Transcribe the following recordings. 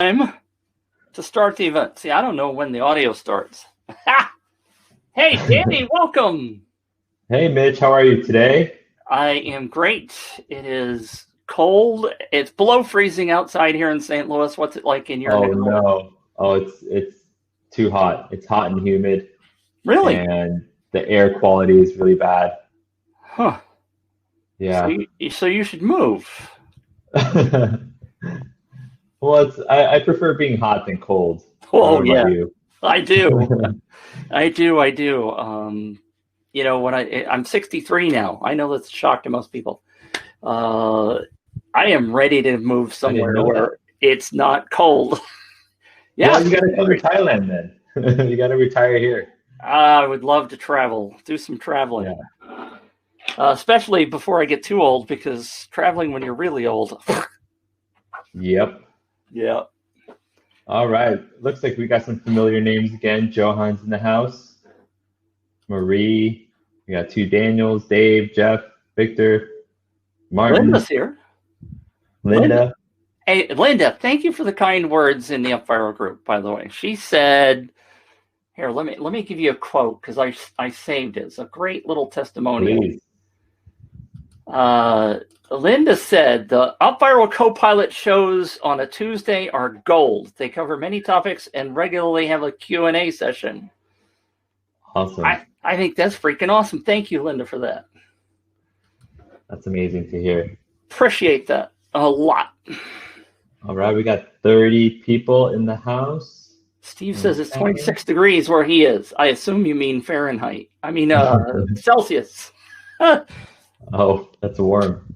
time to start the event. See, I don't know when the audio starts. Hey, Danny, welcome. Hey, Mitch, how are you today? I am great. It is cold. It's below freezing outside here in St. Louis. What's it like in your neighborhood? No. Oh, it's too hot. It's hot and humid, Really? and the air quality is really bad. Huh. Yeah. So you should move. Well, I prefer being hot than cold. I Oh, don't know yeah. about you. I do. I do. You know, when I'm 63 now. I know that's a shock to most people. I am ready to move somewhere know where it's not cold. Yeah. Well, you got to come to Thailand then. You got to retire here. I would love to travel, do some traveling. Yeah. Especially before I get too old, because traveling when you're really old. Yep. Yeah. All right. Looks like we got some familiar names again. Johan's in the house. Marie. We got two Daniels, Dave, Jeff, Victor, Martin. Linda's here. Linda. Hey, Linda, thank you for the kind words in the UpViral group, by the way. She said, here, let me give you a quote, because I saved it. It's a great little testimonial. Please. Linda said, the UpViral co-pilot shows on a Tuesday are gold. They cover many topics and regularly have a Q&A session. Awesome. I think that's freaking awesome. Thank you, Linda, for that. That's amazing to hear. Appreciate that a lot. All right, we got 30 people in the house. Steve says it's 26 degrees where he is. I assume you mean Fahrenheit. I mean Celsius. Oh, that's warm.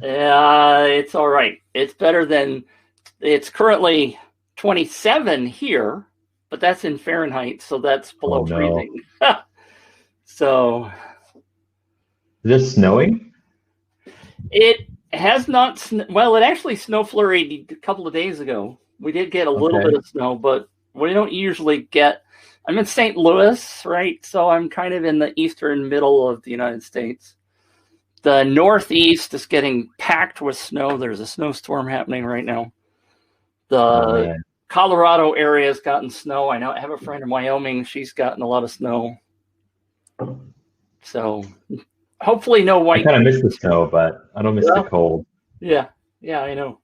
It's all right. It's better than, it's currently 27 here, but that's in Fahrenheit, so that's below freezing. So. Is it snowing? It has not, well, it actually snow flurried a couple of days ago. We did get a little bit of snow, but we don't usually get, I'm in St. Louis, right? So I'm kind of in the eastern middle of the United States. The Northeast is getting packed with snow. There's a snowstorm happening right now. The Colorado area has gotten snow. I have a friend in Wyoming. She's gotten a lot of snow. So hopefully no white. I kind of miss the snow, but I don't miss the cold. Yeah, I know.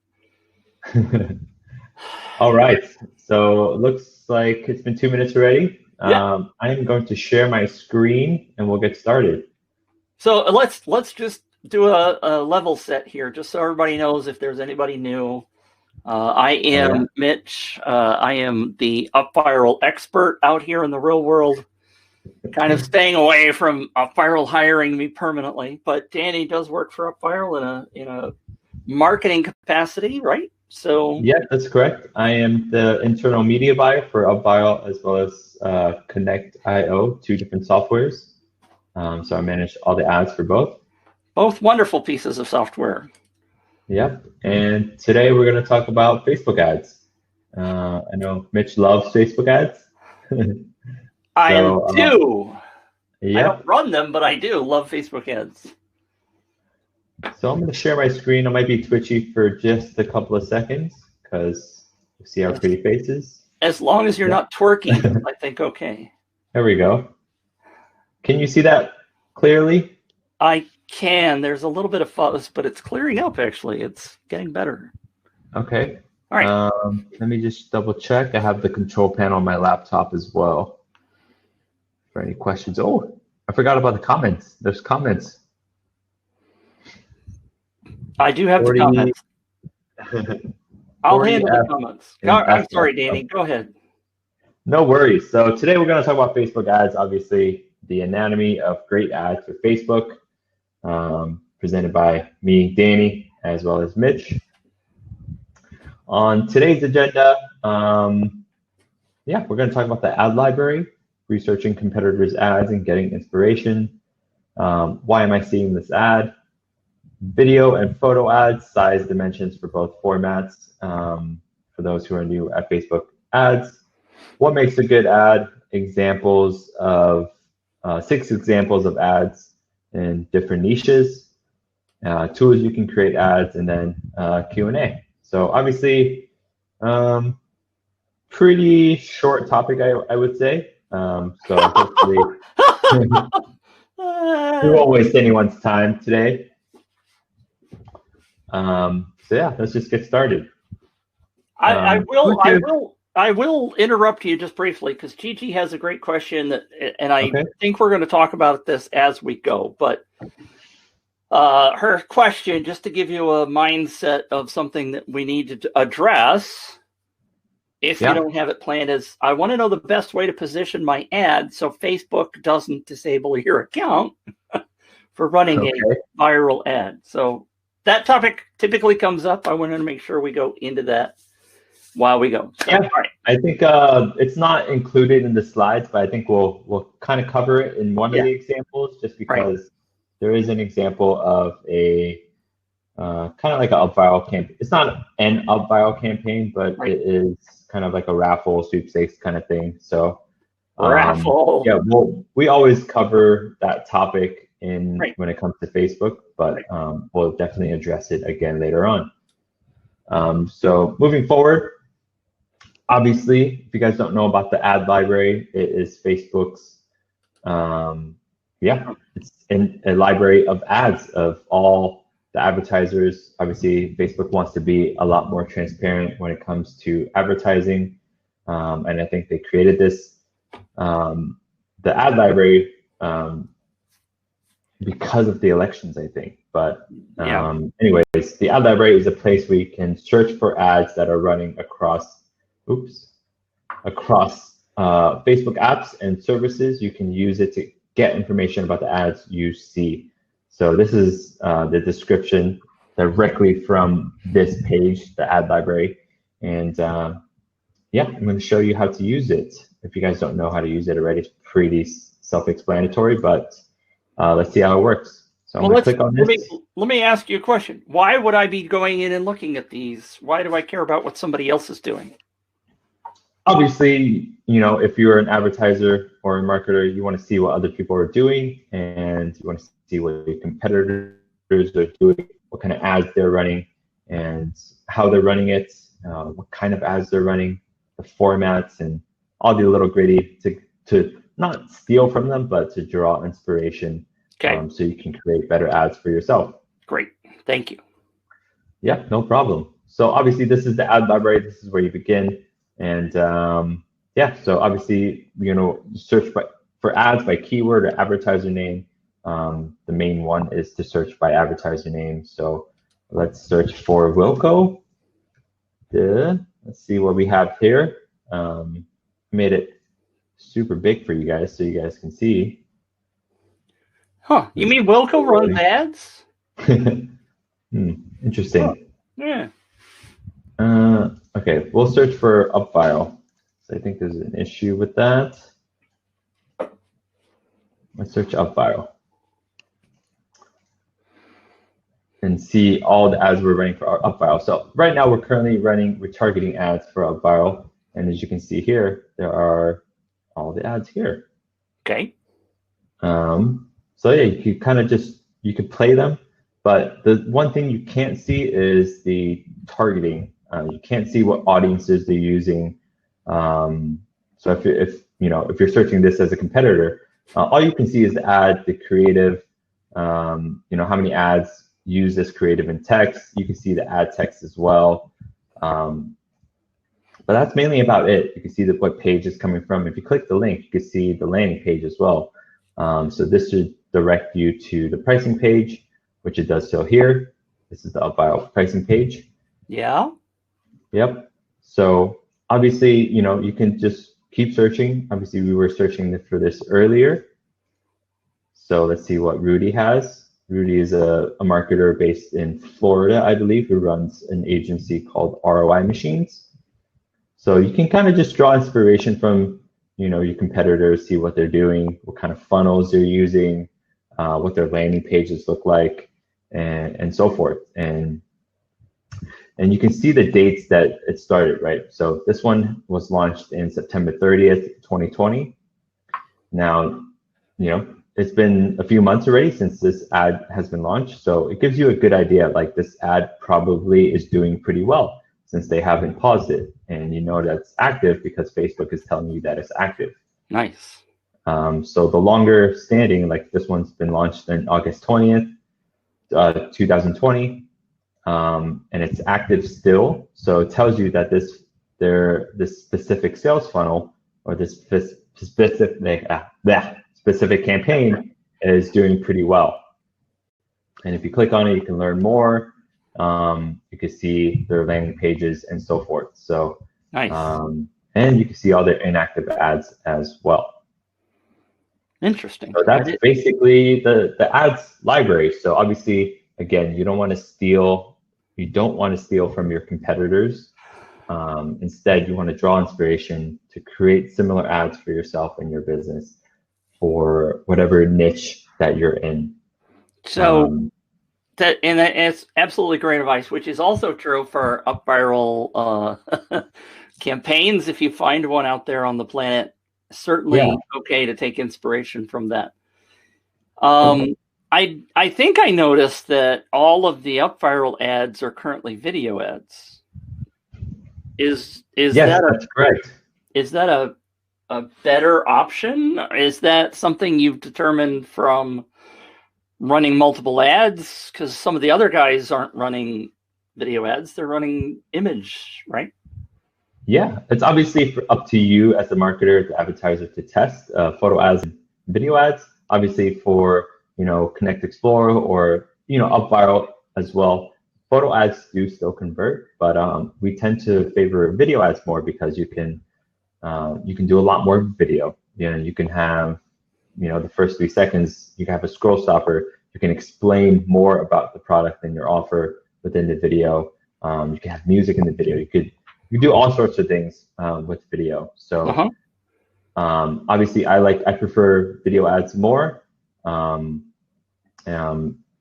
All right, so it looks like it's been 2 minutes already. I am going to share my screen and we'll get started. So let's just do a level set here, just so everybody knows if there's anybody new. I am Mitch. I am the UpViral expert out here in the real world, kind of staying away from UpViral hiring me permanently. But Danny does work for UpViral in a marketing capacity, right? So yeah, that's correct. I am the internal media buyer for UpViral as well as ConnectIO, two different softwares. So I manage all the ads for both. Both wonderful pieces of software. Yep. And today we're going to talk about Facebook ads. I know Mitch loves Facebook ads. I do. Yep. I don't run them, but I do love Facebook ads. So I'm going to share my screen. I might be twitchy for just a couple of seconds because you see our pretty faces. As long as you're not twerking, I think okay. There we go. Can you see that clearly? I can. There's a little bit of fuzz, but it's clearing up, actually. It's getting better. Okay. All right. Let me just double check. I have the control panel on my laptop as well. For any questions. Oh, I forgot about the comments. There's comments. I do have the comments. I'll handle the comments. I'm sorry, Danny. Go ahead. No worries. So today we're going to talk about Facebook ads, obviously the anatomy of great ads for Facebook, presented by me, Danny, as well as Mitch. On today's agenda, we're going to talk about the ad library, researching competitors' ads and getting inspiration. Why am I seeing this ad? Video and photo ads, size dimensions for both formats, for those who are new at Facebook ads. What makes a good ad? Examples of 6 examples of ads in different niches, tools you can create ads, and then Q&A. So obviously, pretty short topic, I would say. So hopefully we won't waste anyone's time today. So yeah, let's just get started. I will interrupt you just briefly because Gigi has a great question and I think we're going to talk about this as we go. But her question, just to give you a mindset of something that we need to address, if you don't have it planned, is I want to know the best way to position my ad so Facebook doesn't disable your account for running a viral ad. So that topic typically comes up. I wanted to make sure we go into that while we go. So, all right. I think it's not included in the slides, but I think we'll kind of cover it in one of the examples, just because there is an example of a kind of like an UpViral campaign. It's not an UpViral campaign, but it is kind of like a raffle sweepstakes kind of thing. So raffle. Yeah, we always cover that topic when it comes to Facebook, but we'll definitely address it again later on. So moving forward, obviously, if you guys don't know about the ad library, it is Facebook's it's in a library of ads of all the advertisers. Obviously, Facebook wants to be a lot more transparent when it comes to advertising, and I think they created this the ad library because of the elections, I think. But anyways, the ad library is a place where you can search for ads that are running across Facebook apps and services. You can use it to get information about the ads you see. So this is the description directly from this page, the ad library. And I'm going to show you how to use it. If you guys don't know how to use it already, it's pretty self-explanatory, but let's see how it works. So I'm going to click on this. Let me ask you a question. Why would I be going in and looking at these? Why do I care about what somebody else is doing? Obviously, if you're an advertiser or a marketer, you want to see what other people are doing, and you want to see what your competitors are doing, what kind of ads they're running, and how they're running it, what kind of ads they're running, the formats, and all the little gritty to not steal from them, but to draw inspiration. So you can create better ads for yourself. Great, thank you. Yeah, no problem. So obviously, this is the ad library. This is where you begin. And so obviously, search for ads by keyword or advertiser name. The main one is to search by advertiser name. So let's search for Wilco. Let's see what we have here. Made it super big for you guys so you guys can see. Huh, you mean Wilco runs ads? Interesting. Oh, yeah. Okay, we'll search for UpViral. So I think there's an issue with that. Let's search UpViral and see all the ads we're running for our UpViral. So right now we're currently running retargeting ads for UpViral, and as you can see here, there are all the ads here. Okay. So yeah, you could kind of you could play them, but the one thing you can't see is the targeting. You can't see what audiences they're using. So if you're searching this as a competitor, all you can see is the ad, the creative, how many ads use this creative in text. You can see the ad text as well. But that's mainly about it. You can see what page it's coming from. If you click the link, you can see the landing page as well. So this should direct you to the pricing page, which it does show here. This is the UpViral pricing page. Yeah. Yep. So obviously, you can just keep searching. Obviously, we were searching for this earlier. So let's see what Rudy has. Rudy is a marketer based in Florida, I believe, who runs an agency called ROI Machines. So you can kind of just draw inspiration from, your competitors, see what they're doing, what kind of funnels they're using, what their landing pages look like, and so forth. And you can see the dates that it started, right? So this one was launched in September 30th, 2020. Now, it's been a few months already since this ad has been launched. So it gives you a good idea, like this ad probably is doing pretty well since they haven't paused it. and you know that's active because Facebook is telling you that it's active. Nice. So the longer standing, like this one's been launched on August 20th, 2020, and it's active still. So it tells you that this specific sales funnel or this specific campaign is doing pretty well. And if you click on it, you can learn more. You can see their landing pages and so forth. So nice. And you can see all their inactive ads as well. Interesting. So that's basically the ads library. So obviously, again, you don't want to steal from your competitors. Instead, you want to draw inspiration to create similar ads for yourself and your business for whatever niche that you're in. So it's absolutely great advice, which is also true for UpViral campaigns. If you find one out there on the planet, certainly okay to take inspiration from that. I think I noticed that all of the UpViral ads are currently video ads. Yes, that's correct. Is that a better option? Is that something you've determined from running multiple ads? Because some of the other guys aren't running video ads; they're running image, right? Yeah, it's obviously up to you as the marketer, the advertiser, to test photo ads and video ads. Obviously, for ConnectExplore or UpViral as well, photo ads do still convert, but we tend to favor video ads more because you can do a lot more video. You can have the first 3 seconds. You can have a scroll stopper. You can explain more about the product and your offer within the video. You can have music in the video. You do all sorts of things with video. So obviously, I prefer video ads more.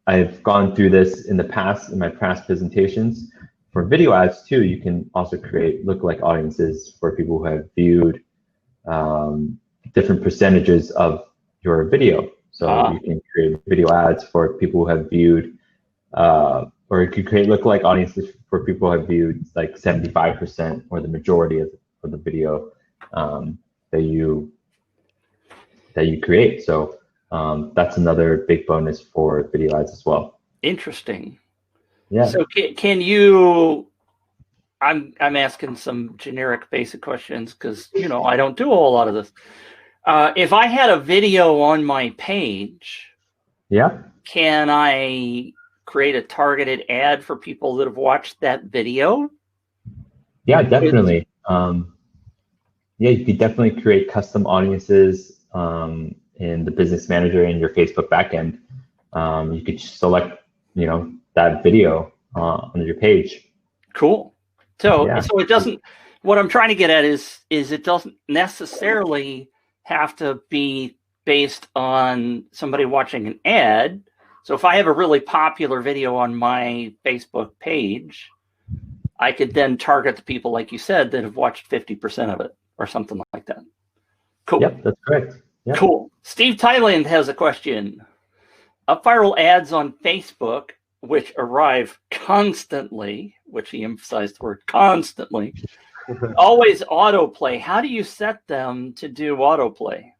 I've gone through this in the past in my past presentations. For video ads too, you can also create lookalike audiences for people who have viewed different percentages of your video. So you can create video ads for people who have viewed, or you could create lookalike audiences for people who have viewed like 75% or the majority of the video that you create. So that's another big bonus for video ads as well. Interesting. Yeah. So can you? I'm asking some generic basic questions because I don't do a whole lot of this. If I had a video on my page, can I create a targeted ad for people that have watched that video? Yeah, definitely. You could definitely create custom audiences in the business manager in your Facebook backend. You could select, that video on your page. Cool. So it doesn't. What I'm trying to get at is it doesn't necessarily have to be based on somebody watching an ad. So if I have a really popular video on my Facebook page, I could then target the people, like you said, that have watched 50% of it or something like that. Cool. Yep, that's correct. Yep. Cool. Steve Thailand has a question. UpViral ads on Facebook, which arrive constantly, which he emphasized the word constantly, always autoplay. How do you set them to do autoplay?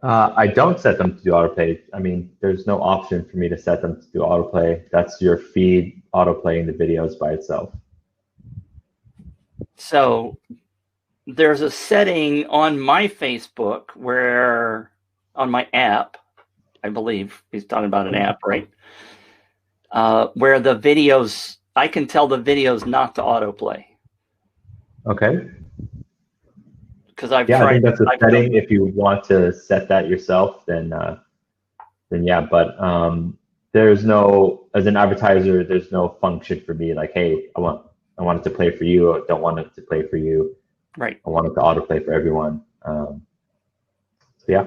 I don't set them to do autoplay. I mean, there's no option for me to set them to do autoplay. That's your feed autoplaying the videos by itself. So there's a setting on my Facebook where, on my app, I believe he's talking about an app, right? Where the videos, I can tell the videos not to autoplay. Okay. Because I've tried. I think that's a setting. If you want to set that yourself, then yeah. But there's no, as an advertiser, there's no function for me like, hey, I want it to play for you. I don't want it to play for you. Right. I want it to autoplay for everyone. Yeah.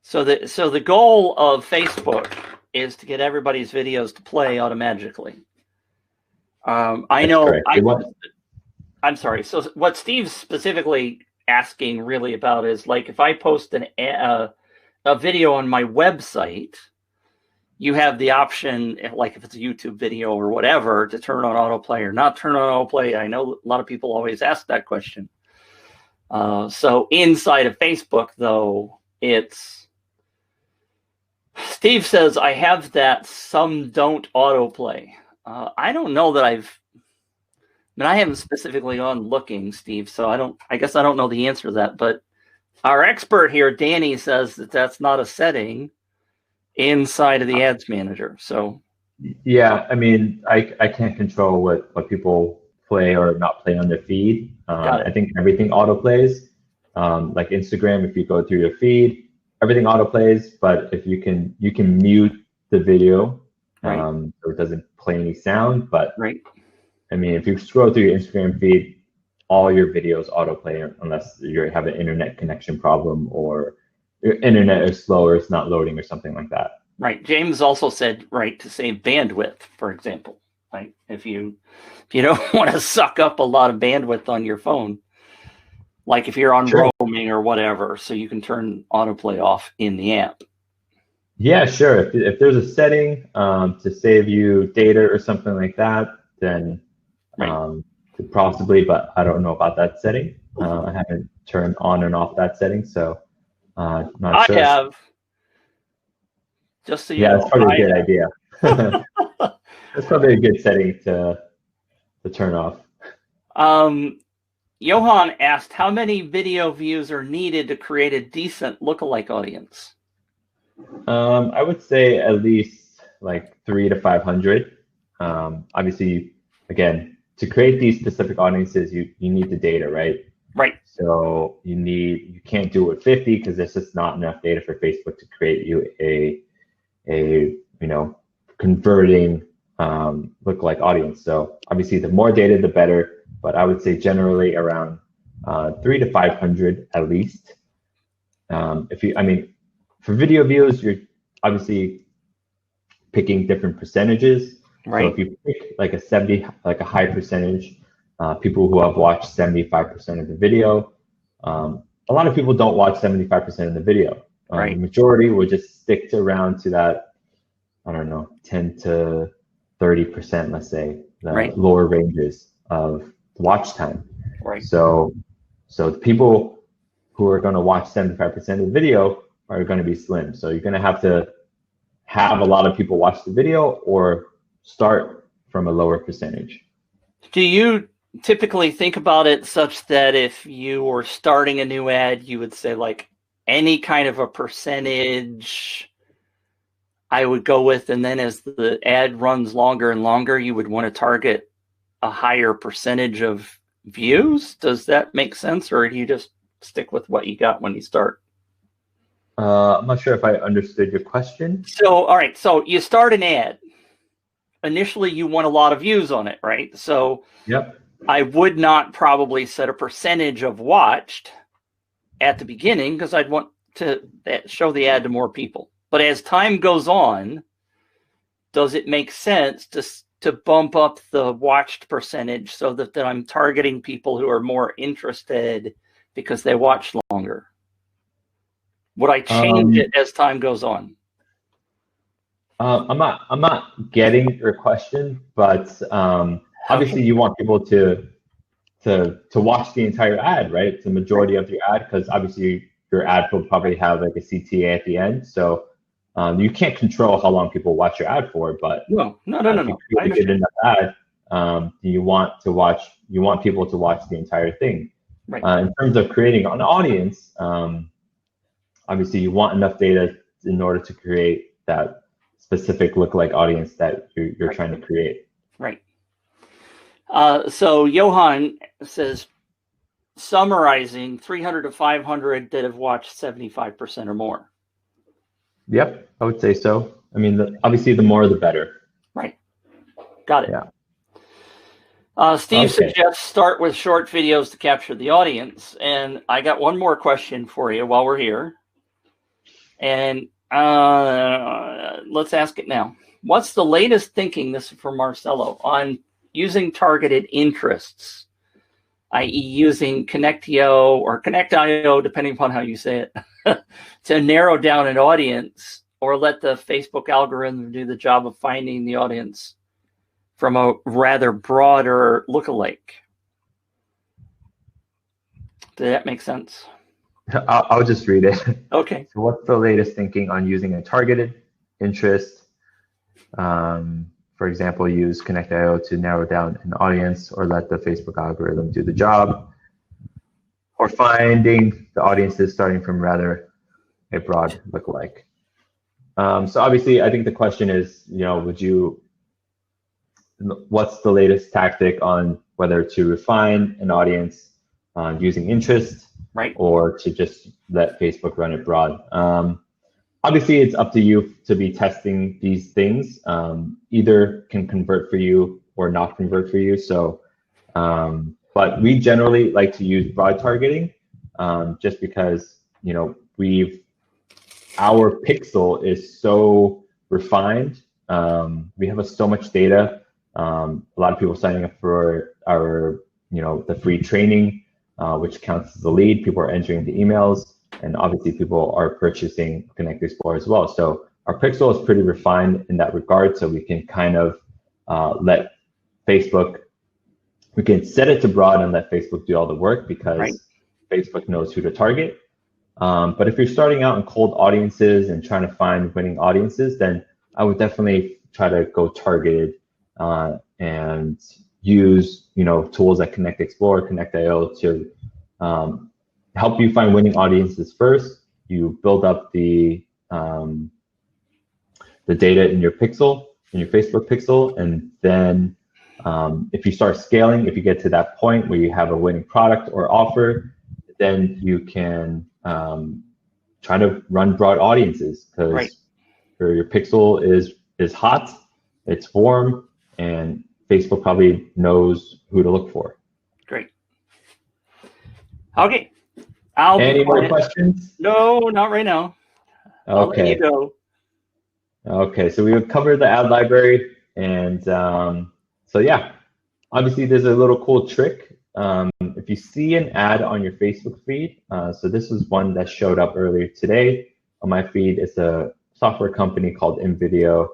So the goal of Facebook is to get everybody's videos to play automatically. I know. I'm sorry. So what Steve's specifically asking really about is, like, if I post a video on my website you have the option, like if it's a YouTube video or whatever, to turn on autoplay or not turn on autoplay. I know a lot of people always ask that question. So inside of Facebook, though, it's Steve says, I have that some don't autoplay. I don't know that I haven't specifically gone looking, Steve, so I guess I don't know the answer to that. But our expert here, Danny, says that that's not a setting inside of the ads manager. So yeah, I mean, I can't control what people play or not play on their feed. I think everything autoplays. Like Instagram, if you go through your feed, everything autoplays. But if you can mute the video, so it doesn't play any sound. But I mean, if you scroll through your Instagram feed, all your videos autoplay unless you have an internet connection problem or your internet is slow or it's not loading or something like that. Right. James also said, to save bandwidth, for example. Right. If you don't want to suck up a lot of bandwidth on your phone, like if you're on roaming or whatever, so you can turn autoplay off in the app. Yeah, sure. If there's a setting to save you data or something like that, then possibly, but I don't know about that setting. I haven't turned on and off that setting, so not sure. I have. Just so you know. That's probably a good idea. That's probably a good setting to turn off. Johan asked, how many video views are needed to create a decent lookalike audience? I would say at least like 300 to 500. Obviously, again, to create these specific audiences, you need the data, right? Right. So you can't do it with 50 because there's just not enough data for Facebook to create you a converting lookalike audience. So obviously, the more data, the better. But I would say generally around 300 to 500 at least. For video views, you're obviously picking different percentages. Right. So if you pick like a high percentage, people who have watched 75% of the video, a lot of people don't watch 75% of the video. The majority will just stick around to that, I don't know, 10 to 30%, let's say, the lower ranges of watch time. Right. So the people who are going to watch 75% of the video are going to be slim. So you're going to have a lot of people watch the video or start from a lower percentage. Do you typically think about it such that if you were starting a new ad, you would say like any kind of a percentage I would go with, and then as the ad runs longer and longer, you would want to target a higher percentage of views? Does that make sense, or do you just stick with what you got when you start? I'm not sure if I understood your question. So, all right. So you start an ad. Initially, you want a lot of views on it, right? So I would not probably set a percentage of watched at the beginning because I'd want to show the ad to more people. But as time goes on, does it make sense to bump up the watched percentage so that I'm targeting people who are more interested because they watch longer? Would I change it as time goes on? I'm not getting your question, but obviously you want people to watch the entire ad, right? It's the majority of your ad, because obviously your ad will probably have like a CTA at the end. So you can't control how long people watch your ad for, but no. If you get enough ad, you want people to watch the entire thing. Right. In terms of creating an audience, obviously you want enough data in order to create that specific lookalike audience that you're trying to create. Right. So Johan says, summarizing, 300 to 500 that have watched 75% or more. Yep, I would say so. I mean, obviously the more the better. Right. Got it. Yeah. Steve suggests start with short videos to capture the audience. And I got one more question for you while we're here. And let's ask it now. What's the latest thinking, this is from Marcelo, on using targeted interests, i.e. using Connectio or Connect.io, depending upon how you say it, to narrow down an audience or let the Facebook algorithm do the job of finding the audience from a rather broader lookalike? Did that make sense? I'll just read it. Okay. So what's the latest thinking on using a targeted interest? For example, use ConnectIO to narrow down an audience, or let the Facebook algorithm do the job, or finding the audiences starting from rather a broad lookalike. So obviously, I think the question is, what's the latest tactic on whether to refine an audience using interest, right, or to just let Facebook run it broad? Obviously, it's up to you to be testing these things. Either can convert for you or not convert for you. So, but we generally like to use broad targeting, just because our pixel is so refined. We have so much data. A lot of people signing up for our the free training, which counts as a lead. People are entering the emails. And obviously, people are purchasing ConnectExplore as well. So our pixel is pretty refined in that regard. So we can kind of let Facebook, we can set it to broad and let Facebook do all the work, because Facebook knows who to target. But if you're starting out in cold audiences and trying to find winning audiences, then I would definitely try to go targeted and use tools like ConnectExplore, ConnectIO to help you find winning audiences first. You build up the data in your pixel, in your Facebook pixel, and then if you start scaling, if you get to that point where you have a winning product or offer, then you can try to run broad audiences, because your pixel is hot, it's warm, and Facebook probably knows who to look for. Great. Okay. Any more questions? No, not right now. I'll let you go. Okay, so we've covered the ad library, and so yeah, obviously there's a little cool trick. If you see an ad on your Facebook feed, so this is one that showed up earlier today on my feed. It's a software company called InVideo.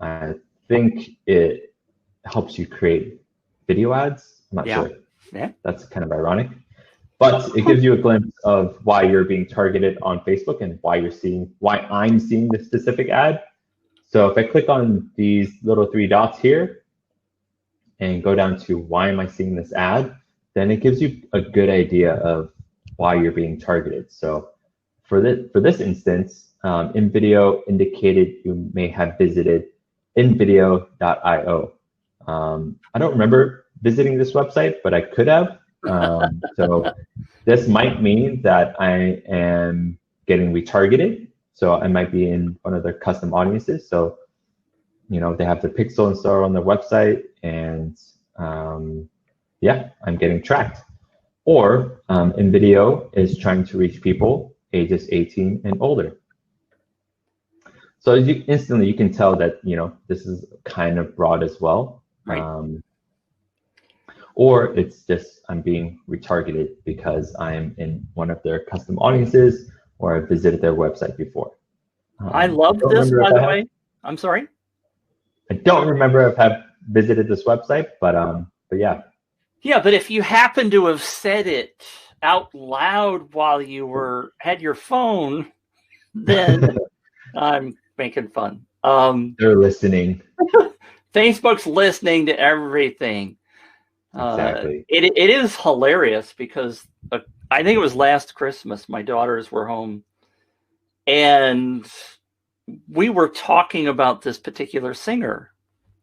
I think it helps you create video ads. I'm not sure. Yeah. That's kind of ironic. But it gives you a glimpse of why you're being targeted on Facebook and why I'm seeing this specific ad. So if I click on these little 3 dots here and go down to why am I seeing this ad, then it gives you a good idea of why you're being targeted. So for this instance, InVideo indicated you may have visited invideo.io. I don't remember visiting this website, but I could have. So this might mean that I am getting retargeted. So I might be in one of their custom audiences. So, they have the pixel installed on their website, and yeah, I'm getting tracked. Or InVideo is trying to reach people ages 18 and older. So instantly you can tell that, this is kind of broad as well. Or it's just I'm being retargeted because I'm in one of their custom audiences, or I've visited their website before. I love this, by the way. I'm sorry? I don't remember if I've visited this website, but yeah. Yeah, but if you happen to have said it out loud while you had your phone, then I'm making fun. They're listening. Facebook's listening to everything. Exactly. It is hilarious because I think it was last Christmas, my daughters were home, and we were talking about this particular singer,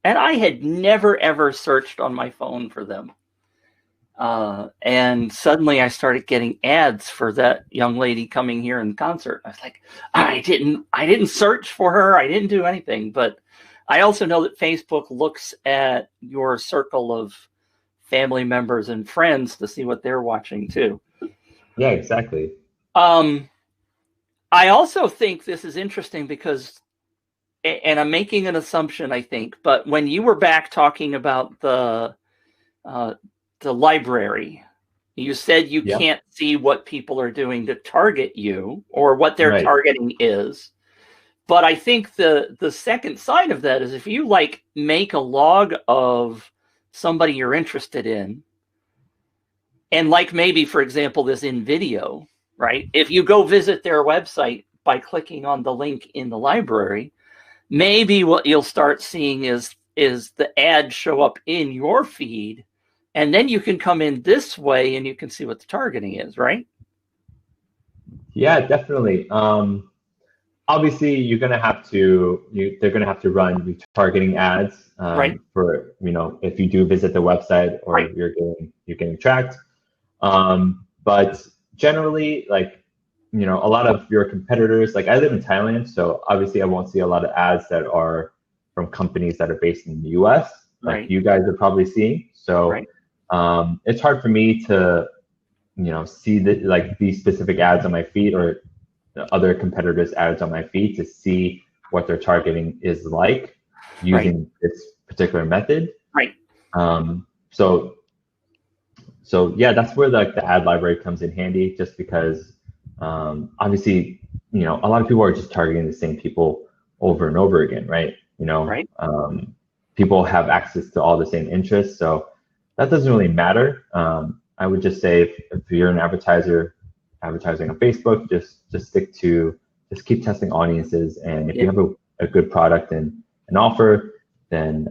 and I had never ever searched on my phone for them. And suddenly I started getting ads for that young lady coming here in concert. I was like, I didn't search for her. I didn't do anything. But I also know that Facebook looks at your circle of family members and friends to see what they're watching too. Yeah, exactly. I also think this is interesting because, and I'm making an assumption, I think, but when you were back talking about the library, you said you can't see what people are doing to target you or what their targeting is. But I think the second side of that is if you like make a log of somebody you're interested in, and like maybe, for example, this in video, right? If you go visit their website by clicking on the link in the library, maybe what you'll start seeing is the ad show up in your feed, and then you can come in this way and you can see what the targeting is, right? Yeah, definitely. Obviously, they're gonna have to run retargeting ads Right. for, if you do visit the website or Right. you're getting tracked. But generally, like, a lot of your competitors, like I live in Thailand, so obviously I won't see a lot of ads that are from companies that are based in the US, like Right. you guys are probably seeing. So Right. It's hard for me to, see these specific ads on my feed or the other competitors' ads on my feed to see what their targeting is like using this particular method. Right. So yeah, that's where the ad library comes in handy, just because obviously, a lot of people are just targeting the same people over and over again, right? Right. People have access to all the same interests, so that doesn't really matter. I would just say if you're an advertiser advertising on Facebook, just keep testing audiences, and if you have a good product and an offer, then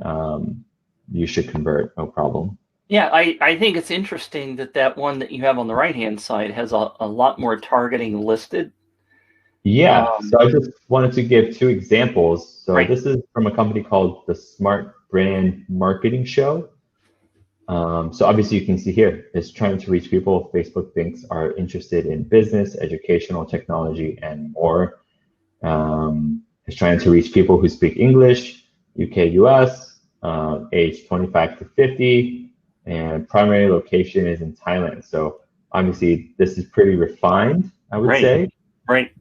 you should convert, no problem. Yeah, I think it's interesting that one that you have on the right-hand side has a lot more targeting listed. Yeah, so I just wanted to give two examples. So Right. this is from a company called the Smart Brand Marketing Show. So obviously you can see here, it's trying to reach people Facebook thinks are interested in business, educational, technology, and more. It's trying to reach people who speak English, UK, US, age 25 to 50, and primary location is in Thailand. So obviously this is pretty refined, I would say. Right.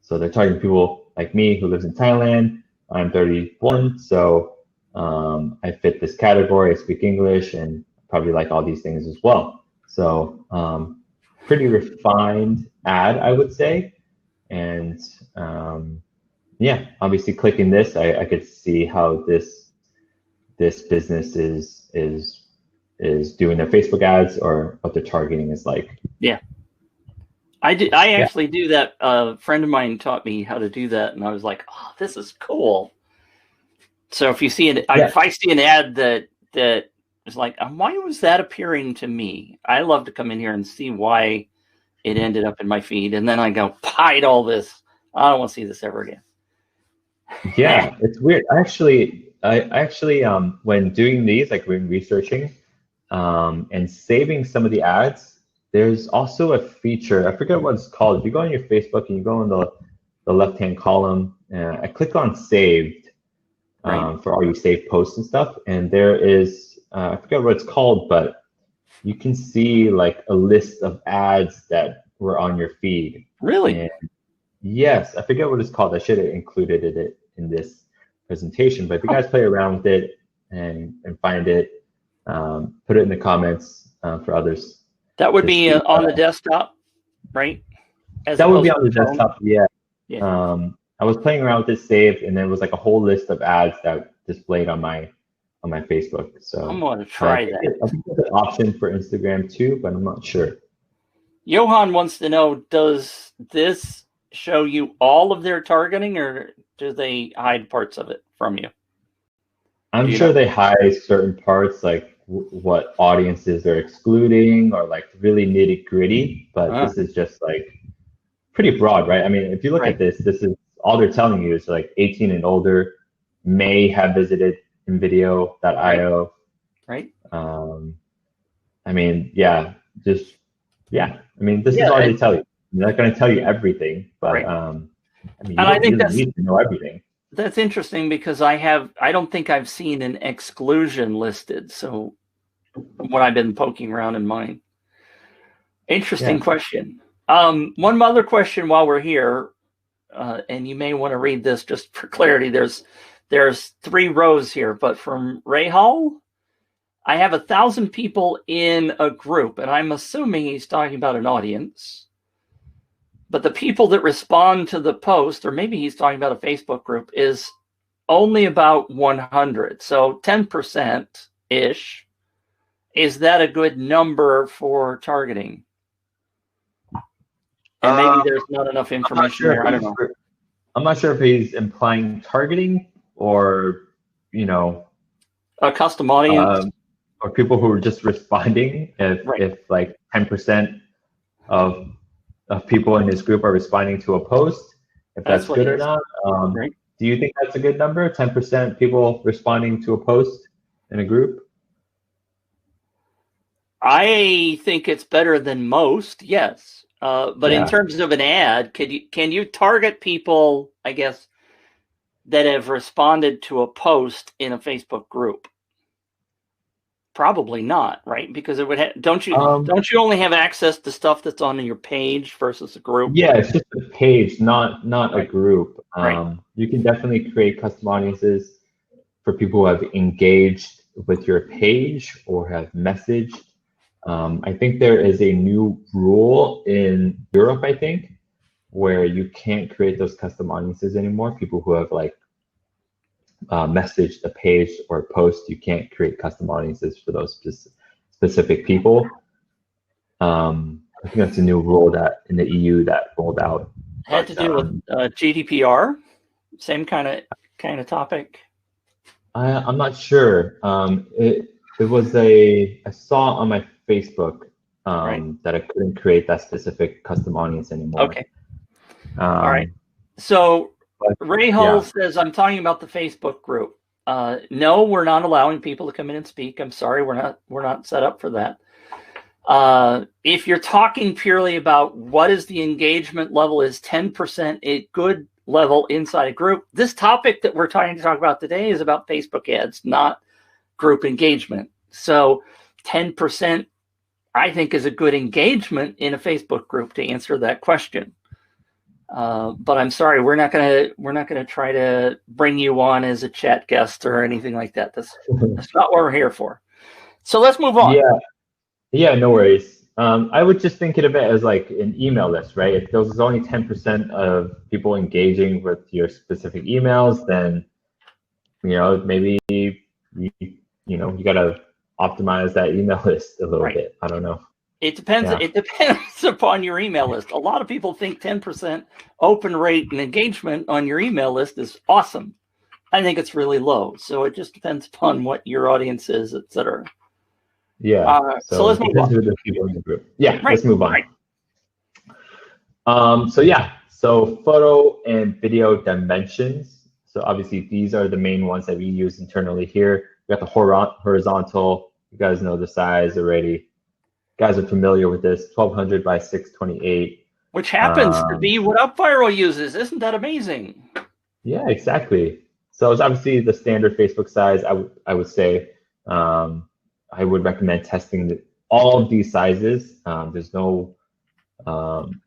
So they're targeting people like me who lives in Thailand. I'm 31, so I fit this category. I speak English and probably like all these things as well. So pretty refined ad, I would say. And yeah, obviously clicking this, I could see how this business is doing their Facebook ads or what their targeting is like. Yeah. I actually do that. A friend of mine taught me how to do that, and I was like, "Oh, this is cool." So if you see if I see an ad that is like, "Why was that appearing to me?" I love to come in here and see why it ended up in my feed, and then I go, "Hide all this. I don't want to see this ever again." Yeah, it's weird. I actually, when doing these, like when researching, and saving some of the ads, there's also a feature, I forget what it's called. If you go on your Facebook and you go in the left-hand column, I click on saved for all your saved posts and stuff. And there is, I forget what it's called, but you can see like a list of ads that were on your feed. Really? And yes, I forget what it's called. I should have included it in this presentation. But if you guys play around with it and find it, put it in the comments for others. That would be on the desktop, right? That would be on the desktop, yeah. Yeah. I was playing around with this saved, and there was like a whole list of ads that displayed on my Facebook. So I'm going to try that. I think there's an option for Instagram too, but I'm not sure. Johan wants to know, does this show you all of their targeting, or do they hide parts of it from you? I'm sure they hide certain parts, like what audiences they're excluding, or like really nitty gritty, but this is just like pretty broad, right? I mean, if you look at this is all they're telling you is like 18 and older may have visited invideo.io. Right. I mean, I mean, this is all they tell you. They're not going to tell you everything, but I mean, you don't really need to know everything. That's interesting because I don't think I've seen an exclusion listed. So when I've been poking around in mine. Interesting question. One other question while we're here, and you may want to read this just for clarity. There's 3 rows here, but from Ray Hall, I have 1,000 people in a group, and I'm assuming he's talking about an audience. But the people that respond to the post, or maybe he's talking about a Facebook group, is only about 100. So 10%-ish. Is that a good number for targeting? And maybe there's not enough information there. I don't know. I'm not sure if he's implying targeting or, a custom audience. Or people who are just responding. If like 10% of people in his group are responding to a post, if that's good or not. Do you think that's a good number? 10% people responding to a post in a group? I think it's better than most, yes. But in terms of an ad, can you target people, I guess, that have responded to a post in a Facebook group? Probably not, right? Because it would don't you only have access to stuff that's on your page versus a group? Yeah, it's just a page, not a group. You can definitely create custom audiences for people who have engaged with your page or have messaged. I think there is a new rule in Europe, I think, where you can't create those custom audiences anymore. People who have like messaged a page or a post, you can't create custom audiences for those specific people. I think that's a new rule that in the EU that rolled out. Had to do with GDPR, same kind of topic. I'm not sure. It was I saw on my Facebook that I couldn't create that specific custom audience anymore. Okay. All right. So Ray Hull says, I'm talking about the Facebook group. No, we're not allowing people to come in and speak. I'm sorry, we're not set up for that. If you're talking purely about what is the engagement level, is 10% a good level inside a group? This topic that we're trying to talk about today is about Facebook ads, not group engagement. So 10%, I think, is a good engagement in a Facebook group to answer that question. But I'm sorry, we're not gonna try to bring you on as a chat guest or anything like that. That's not what we're here for. So let's move on. Yeah, no worries. I would just think of it as like an email list, right? If there's only 10% of people engaging with your specific emails, then maybe you gotta optimize that email list a little bit. I don't know. It depends. Yeah. It depends upon your email list. A lot of people think 10% open rate and engagement on your email list is awesome. I think it's really low. So it just depends upon what your audience is, et cetera. Yeah. So let's move on. Let's move on. Right. So photo and video dimensions. So obviously these are the main ones that we use internally here. We got the horizontal. You guys know the size already. You guys are familiar with this, 1200 by 628. Which happens to be what UpViral uses. Isn't that amazing? Yeah, exactly. So it's obviously the standard Facebook size. I would say I would recommend testing all of these sizes. There's no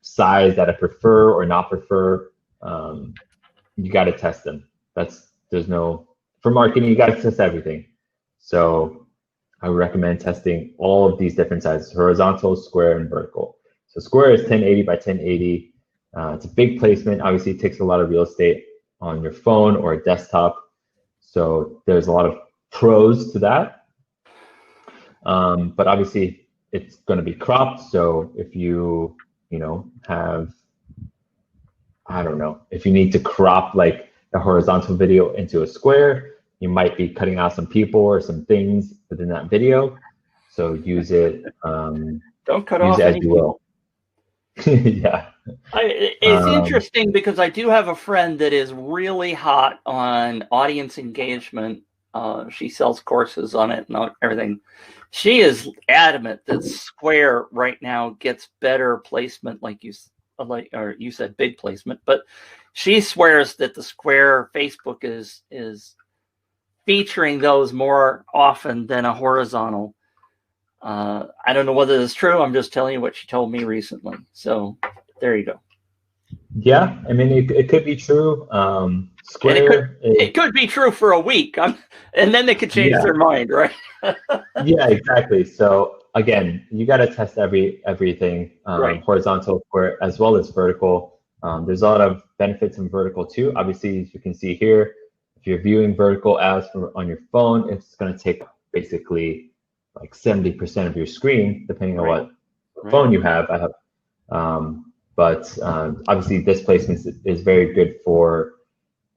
size that I prefer or not prefer. You got to test them. For marketing, you got to test everything. So I would recommend testing all of these different sizes: horizontal, square, and vertical. So square is 1080 by 1080. It's a big placement. Obviously, it takes a lot of real estate on your phone or a desktop. So there's a lot of pros to that. But obviously, it's going to be cropped. So if you have, I don't know, if you need to crop like a horizontal video into a square, you might be cutting out some people or some things within that video. So use it. Don't cut off any people. Yeah. It's interesting because I do have a friend that is really hot on audience engagement. She sells courses on it and everything. She is adamant that Square right now gets better placement, or you said big placement, but she swears that the Square Facebook is featuring those more often than a horizontal. I don't know whether it's true. I'm just telling you what she told me recently. So there you go. Yeah, I mean, it could be true. Square. It could be true for a week, and then they could change their mind, right? Yeah, exactly. So again, you got to test everything, horizontal as well as vertical. There's a lot of benefits in vertical too. Obviously, as you can see here, if you're viewing vertical ads on your phone, it's going to take basically like 70% of your screen, depending on what phone you have. But obviously, this placement is very good for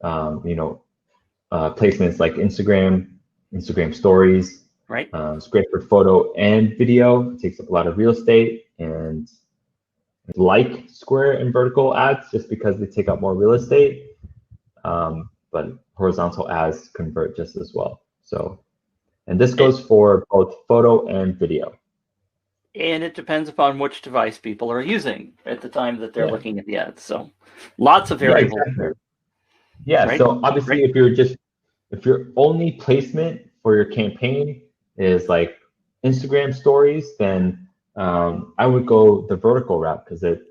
placements like Instagram stories. Right. It's great for photo and video. It takes up a lot of real estate, and like square and vertical ads just because they take up more real estate. But horizontal ads convert just as well. So, and this goes for both photo and video. And it depends upon which device people are using at the time that they're looking at the ads. So lots of variables there. Yeah, so obviously if your only placement for your campaign is like Instagram stories, then I would go the vertical route because it,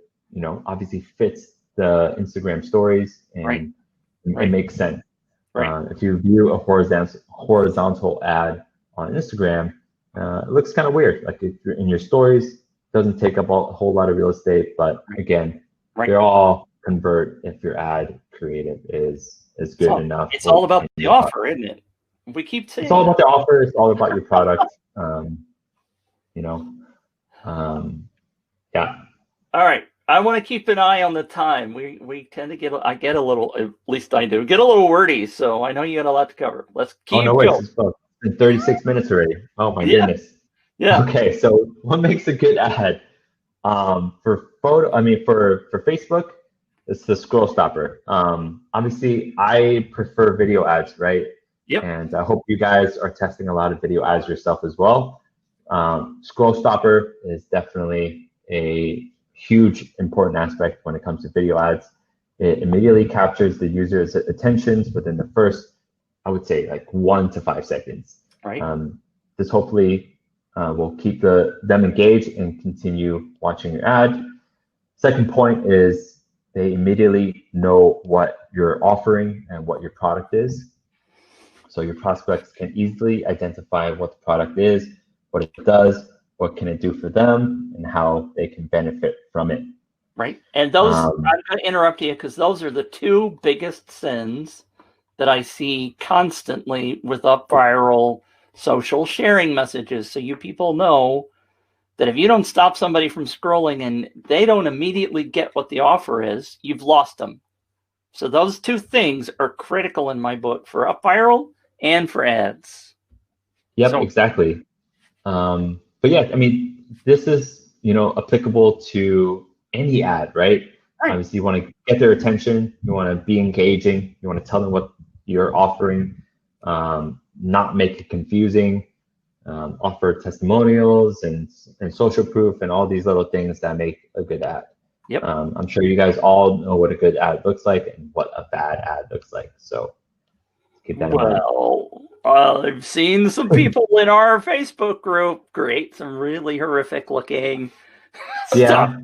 obviously fits the Instagram stories and it makes sense. If you view a horizontal ad on Instagram, it looks kind of weird. Like if you're in your stories, it doesn't take up a whole lot of real estate, but again, they all convert if your ad creative is good enough. It's all about the offer, isn't it? We keep saying it's all about the offer. It's all about your product. Yeah. All right. I want to keep an eye on the time. We tend to get a little, at least I do, get a little wordy. So I know you got a lot to cover. Let's keep going. It's been 36 minutes already. Oh my goodness. Yeah. Okay. So what makes a good ad? For Facebook, it's the scroll stopper. Obviously, I prefer video ads, right? Yep. And I hope you guys are testing a lot of video ads yourself as well. Scroll stopper is definitely a huge important aspect when it comes to video ads. It immediately captures the user's attentions within the first, I would say, like 1 to 5 seconds. Right. This hopefully will keep them engaged and continue watching your ad. Second point is they immediately know what you're offering and what your product is. So your prospects can easily identify what the product is, what it does, what can it do for them, and how they can benefit from it. Right. And those, I'm going to interrupt you because those are the two biggest sins that I see constantly with UpViral social sharing messages. So you people know that if you don't stop somebody from scrolling and they don't immediately get what the offer is, you've lost them. So those two things are critical in my book for UpViral and for ads. Yep, exactly. But yeah, I mean, this is, applicable to any ad, right? Obviously, you want to get their attention. You want to be engaging. You want to tell them what you're offering, not make it confusing, offer testimonials and social proof and all these little things that make a good ad. Yep. I'm sure you guys all know what a good ad looks like and what a bad ad looks like. So keep that in mind. I've seen some people in our Facebook group create some really horrific looking stuff.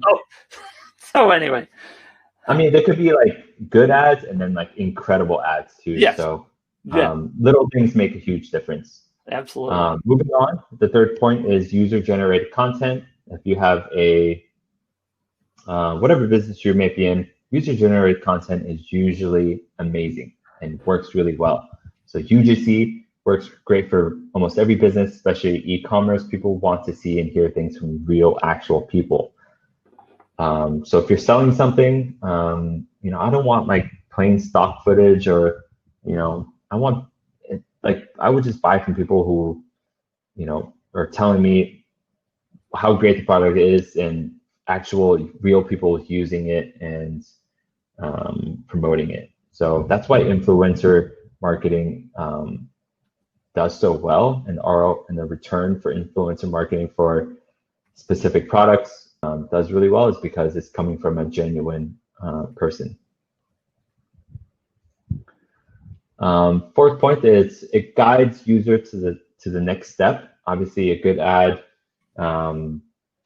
So anyway. I mean, there could be like good ads and then like incredible ads too. Yes. So little things make a huge difference. Absolutely. Moving on, the third point is user-generated content. If you have a whatever business you may be in, user-generated content is usually amazing and works really well. So UGC works great for almost every business, especially e-commerce. People want to see and hear things from real, actual people. So if you're selling something, I don't want like plain stock footage or, I want I would just buy from people who, are telling me how great the product is and actual real people using it and promoting it. So that's why influencer marketing does so well, and the return for influencer marketing for specific products does really well is because it's coming from a genuine person. Fourth point is it guides user to the next step. Obviously, a good ad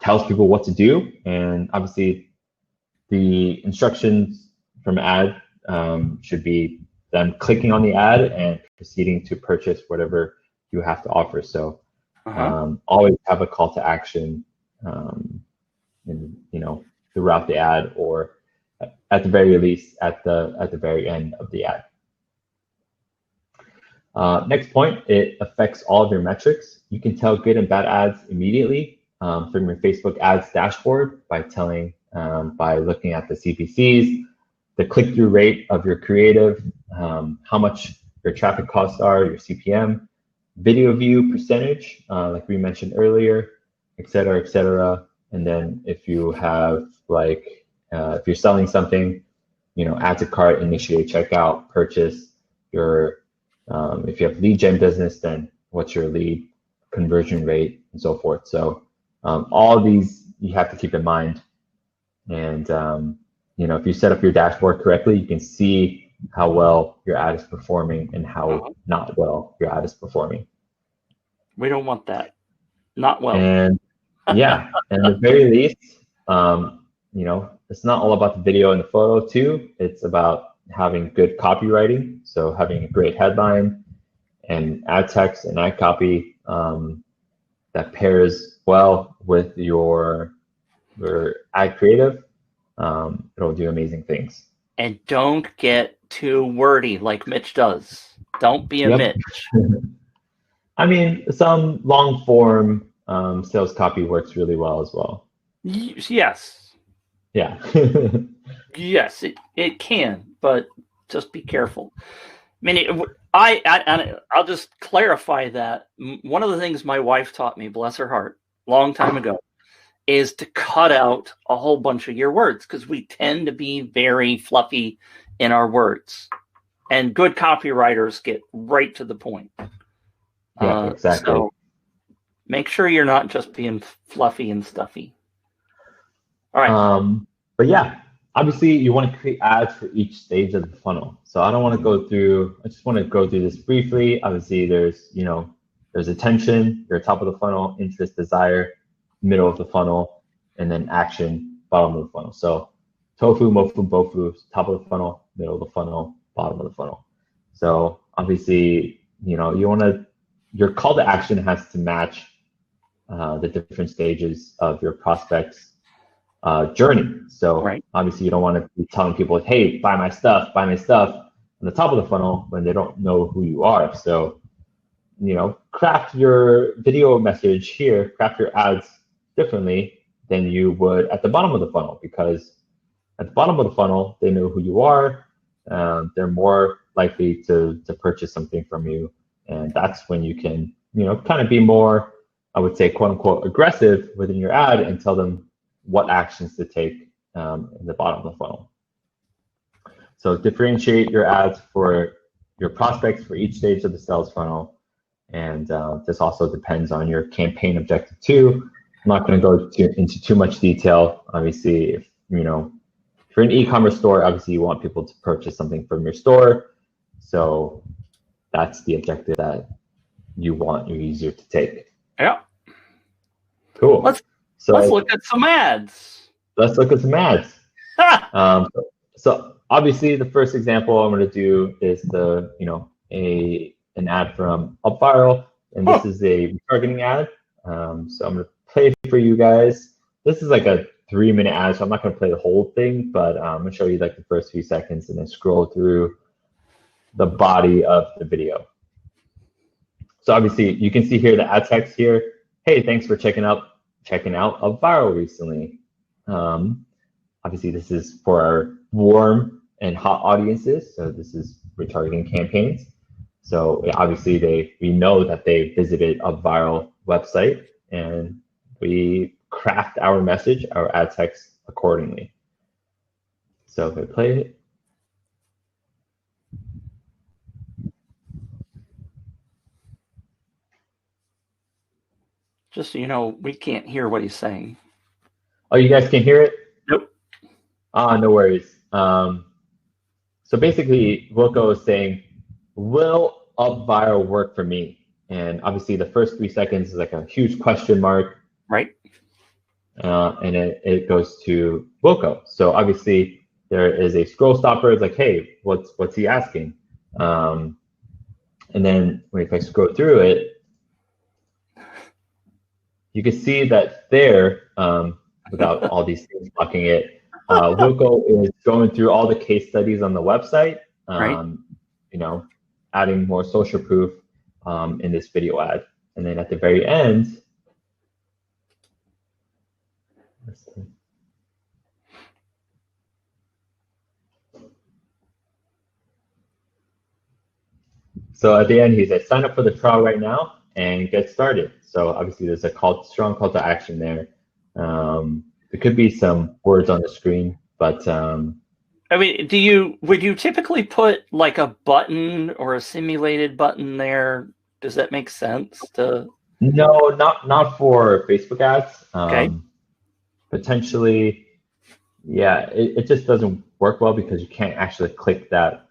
tells people what to do, and obviously the instructions from ad should be them clicking on the ad and proceeding to purchase whatever you have to offer. So Always have a call to action, throughout the ad, or at the very least at the very end of the ad. Next point, it affects all of your metrics. You can tell good and bad ads immediately from your Facebook ads dashboard by looking at the CPCs, the click-through rate of your creative, how much your traffic costs are, your CPM, video view percentage, like we mentioned earlier, et cetera, et cetera. And then if you have if you're selling something, add to cart, initiate checkout, purchase, if you have lead gen business, then what's your lead conversion rate and so forth. So all these you have to keep in mind. And if you set up your dashboard correctly, you can see how well your ad is performing and how not well your ad is performing. We don't want that. Not well. And yeah, and at the very least, it's not all about the video and the photo too. It's about having good copywriting. So having a great headline and ad text and ad copy that pairs well with your ad creative, it'll do amazing things. And don't get too wordy like Mitch does. Don't be a Mitch. I mean, some long form sales copy works really well as well. Yes. Yeah. Yes, it can, but just be careful. I mean, I'll just clarify that. One of the things my wife taught me, bless her heart, long time ago, is to cut out a whole bunch of your words, because we tend to be very fluffy in our words, and good copywriters get right to the point. Yeah, exactly. So make sure you're not just being fluffy and stuffy. All right. But yeah, obviously you want to create ads for each stage of the funnel. So I just want to go through this briefly. Obviously there's attention, your top of the funnel, interest, desire, middle of the funnel, and then action, bottom of the funnel. So tofu, mofu, bofu, top of the funnel, middle of the funnel, bottom of the funnel. So obviously, your call to action has to match the different stages of your prospect's journey. So obviously you don't want to be telling people, hey, buy my stuff on the top of the funnel when they don't know who you are. So, craft your video message here, craft your ads differently than you would at the bottom of the funnel, because at the bottom of the funnel, they know who you are. They're more likely to purchase something from you. And that's when you can, kind of be more, I would say, quote unquote, aggressive within your ad and tell them what actions to take in the bottom of the funnel. So differentiate your ads for your prospects for each stage of the sales funnel. And this also depends on your campaign objective too. I'm not going to go into too much detail. Obviously, if you're an e-commerce store, obviously you want people to purchase something from your store. So that's the objective that you want your user to take. Yeah. Cool. Let's look at some ads. Let's look at some ads. So obviously the first example I'm going to do is an ad from UpViral, and this is a retargeting ad. So I'm going to play for you guys. This is like a 3-minute ad, so I'm not going to play the whole thing, but I'm going to show you like the first few seconds and then scroll through the body of the video. So obviously you can see here the ad text here. Hey, thanks for checking out UpViral recently. Obviously this is for our warm and hot audiences. So this is retargeting campaigns. So obviously we know that they visited UpViral website, and we craft our message, our ad text accordingly. So if I play it. Just so you know, we can't hear what he's saying. Oh, you guys can hear it? Nope. No worries. So basically, Wilco is saying, will UpViral work for me? And obviously, the first 3 seconds is like a huge question mark. Right. And it goes to Wilco. So obviously, there is a scroll stopper. It's like, hey, what's he asking? And then if I scroll through it, you can see that there, without all these things blocking it, Wilco is going through all the case studies on the website, you know, adding more social proof in this video ad. And then at the very end, so at the end, he says, sign up for the trial right now and get started. So obviously there's a strong call to action there. There could be some words on the screen, but I mean, would you typically put like a button or a simulated button there? Does that make sense? No, not for Facebook ads. Okay. Potentially, yeah, it just doesn't work well because you can't actually click that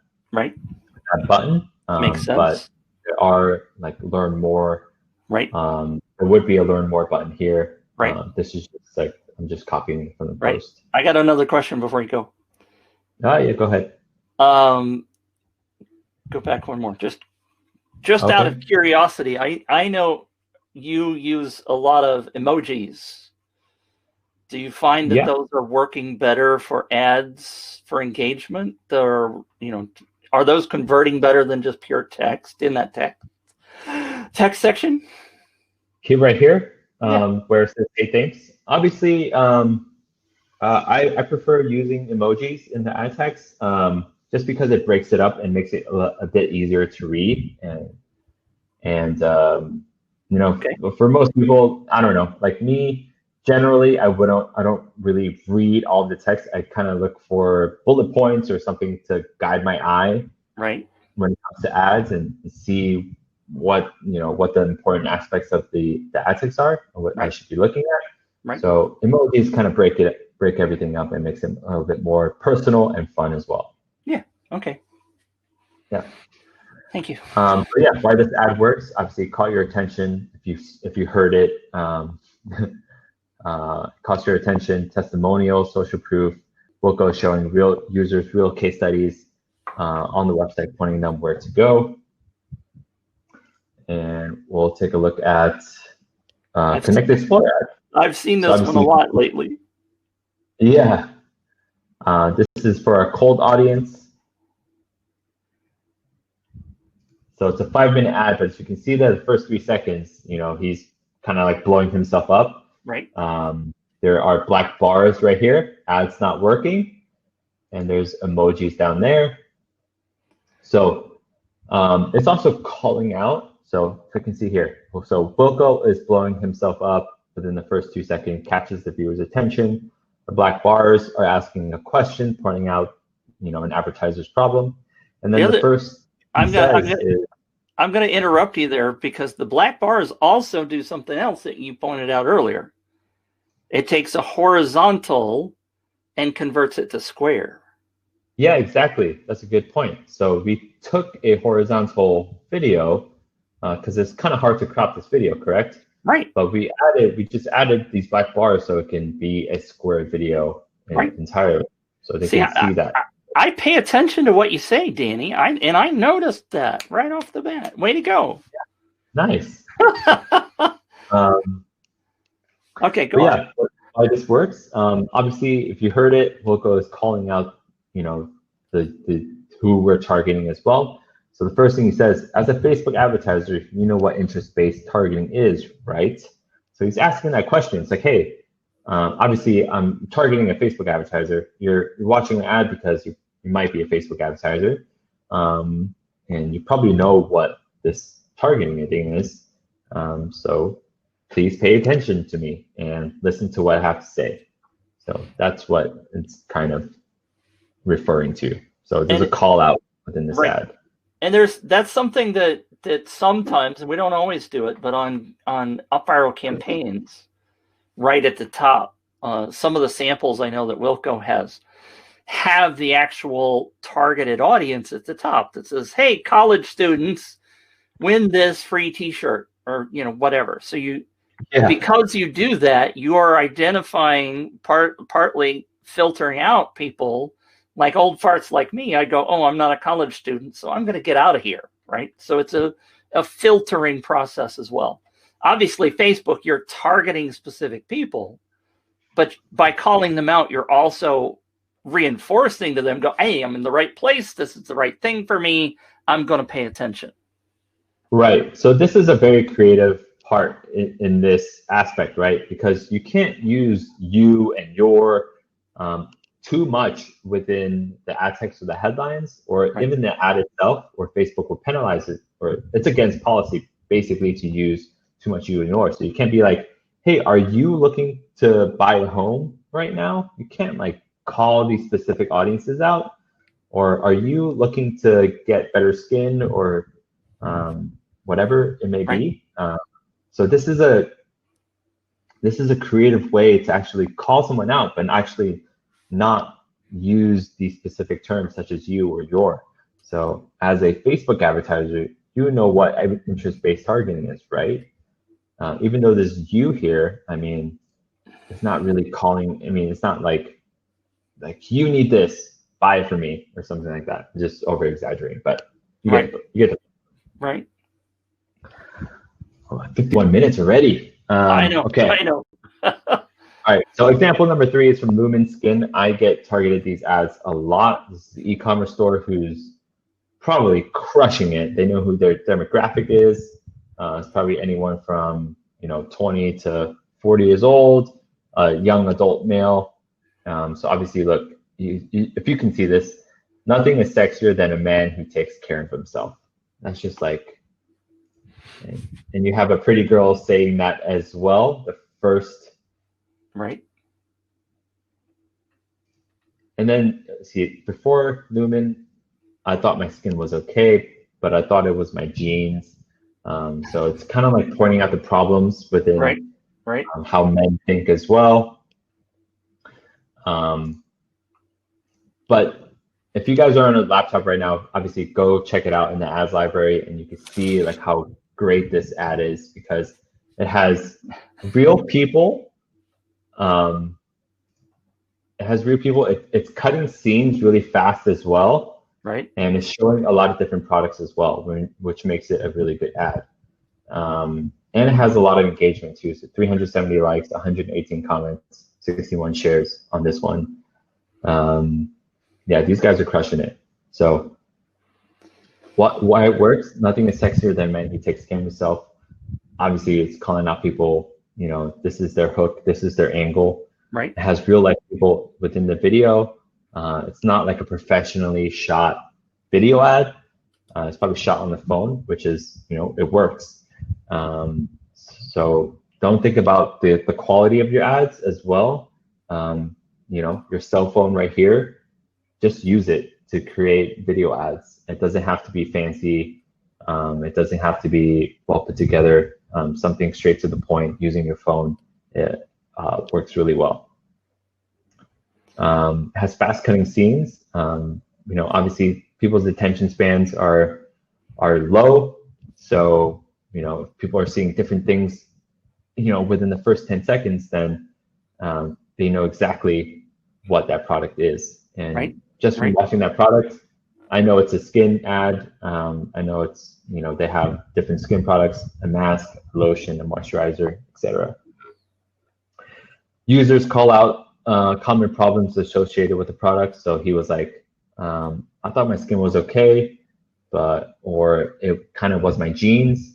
button. Makes sense. But there are like learn more. Right. There would be a learn more button here. Right. This is just like I'm just copying from the post. I got another question before you go. Yeah, go ahead. Go back one more. Just okay. Out of curiosity, I know you use a lot of emojis. Do you find that those are working better for ads for engagement, or are those converting better than just pure text in that text section? Here, right here, where it says "Hey, thanks." Obviously, I prefer using emojis in the ad text just because it breaks it up and makes it a bit easier to read. And for most people, I don't know, like me, generally, I don't really read all the text. I kind of look for bullet points or something to guide my eye when it comes to ads and see what the important aspects of the ad text are or what I should be looking at. So emojis kind of break everything up and makes it a little bit more personal and fun as well. Yeah. Okay. Yeah. Thank you. But yeah, why this ad works? Obviously, caught your attention if you heard it. Caught your attention. Testimonials, social proof. Wilco is showing real users, real case studies on the website, pointing them where to go. And we'll take a look at ConnectExplore ad. I've seen this one a lot lately. Yeah. This is for our cold audience. So it's a 5-minute ad, but as you can see that the first 3 seconds, he's kind of like blowing himself up. Right. There are black bars right here. Ad's not working. And there's emojis down there. So it's also calling out. So if you can see here. So Wilco is blowing himself up within the first 2 seconds, catches the viewer's attention. The black bars are asking a question, pointing out, an advertiser's problem. And then the first I'm going to interrupt you there because the black bars also do something else that you pointed out earlier. It takes a horizontal and converts it to square. Yeah, exactly. That's a good point. So we took a horizontal video because it's kind of hard to crop this video, correct? Right. But we just added these black bars so it can be a square video entirely. So they can see that. I pay attention to what you say, Danny. I noticed that right off the bat. Way to go. Yeah. Nice. Okay, go on. Why this works. Obviously, if you heard it, Wilco is calling out, the who we're targeting as well. So the first thing he says, as a Facebook advertiser, you know what interest-based targeting is, right? So he's asking that question. It's like, hey, obviously, I'm targeting a Facebook advertiser. You're watching an ad because you might be a Facebook advertiser, and you probably know what this targeting thing is. So please pay attention to me and listen to what I have to say. So that's what it's kind of referring to. So there's a call out within this ad. And that's something that sometimes, and we don't always do it, but on UpViral campaigns, right at the top, some of the samples I know that Wilco has have the actual targeted audience at the top that says, hey, college students, win this free t-shirt or whatever. So because you do that, you are identifying partly filtering out people like old farts like me. I go, oh, I'm not a college student, so I'm going to get out of here, right? So it's a filtering process as well. Obviously, Facebook, you're targeting specific people, but by calling them out, you're also reinforcing to them, go, hey, I'm in the right place. This is the right thing for me. I'm going to pay attention. Right. So this is a very creative part in this aspect, right? Because you can't use you and your too much within the ad text or the headlines, or even the ad itself, or Facebook will penalize it, or it's against policy basically to use too much you and yours. So you can't be like, hey, are you looking to buy a home right now? You can't like call these specific audiences out. Or are you looking to get better skin, or whatever it may be? So this is a creative way to actually call someone out, but actually not use these specific terms such as you or your. So as a Facebook advertiser, you know what interest-based targeting is, right? Even though there's you here, I mean, it's not really calling. I mean, it's not like you need this, buy it for me, or something like that. Just over exaggerating, but you get the right. 51 minutes already. I know. Okay. I know. All right. So example number 3 is from Lumin Skin. I get targeted these ads a lot. This is the e-commerce store who's probably crushing it. They know who their demographic is. It's probably anyone from 20 to 40 years old, young adult male. So obviously, look, if you can see this, nothing is sexier than a man who takes care of himself. That's just like, and you have a pretty girl saying that as well. The first. Right. And then, see, before Lumin, I thought my skin was okay, but I thought it was my genes. So it's kind of like pointing out the problems within how men think as well. But if you guys are on a laptop right now, obviously go check it out in the ads library, and you can see like how great this ad is, because it has real people. It has real people. It's cutting scenes really fast as well. Right. And it's showing a lot of different products as well, which makes it a really good ad. And it has a lot of engagement too. So 370 likes, 118 comments, 61 shares on this one. Yeah, these guys are crushing it. So why it works? Nothing is sexier than men who takes care of himself. Obviously, it's calling out people. This is their hook. This is their angle. Right. It has real life people within the video. It's not like a professionally shot video ad. It's probably shot on the phone, which is, it works. So don't think about the quality of your ads as well. Your cell phone right here, just use it to create video ads. It doesn't have to be fancy. It doesn't have to be well put together. Something straight to the point using your phone, it works really well. It has fast cutting scenes. Obviously people's attention spans are low. So, if people are seeing different things, within the first 10 seconds, then they know exactly what that product is. And just from watching that product, I know it's a skin ad. I know it's, they have different skin products, a mask, a lotion, a moisturizer, etc. Users call out common problems associated with the product. So he was like, I thought my skin was okay, or it kind of was my genes.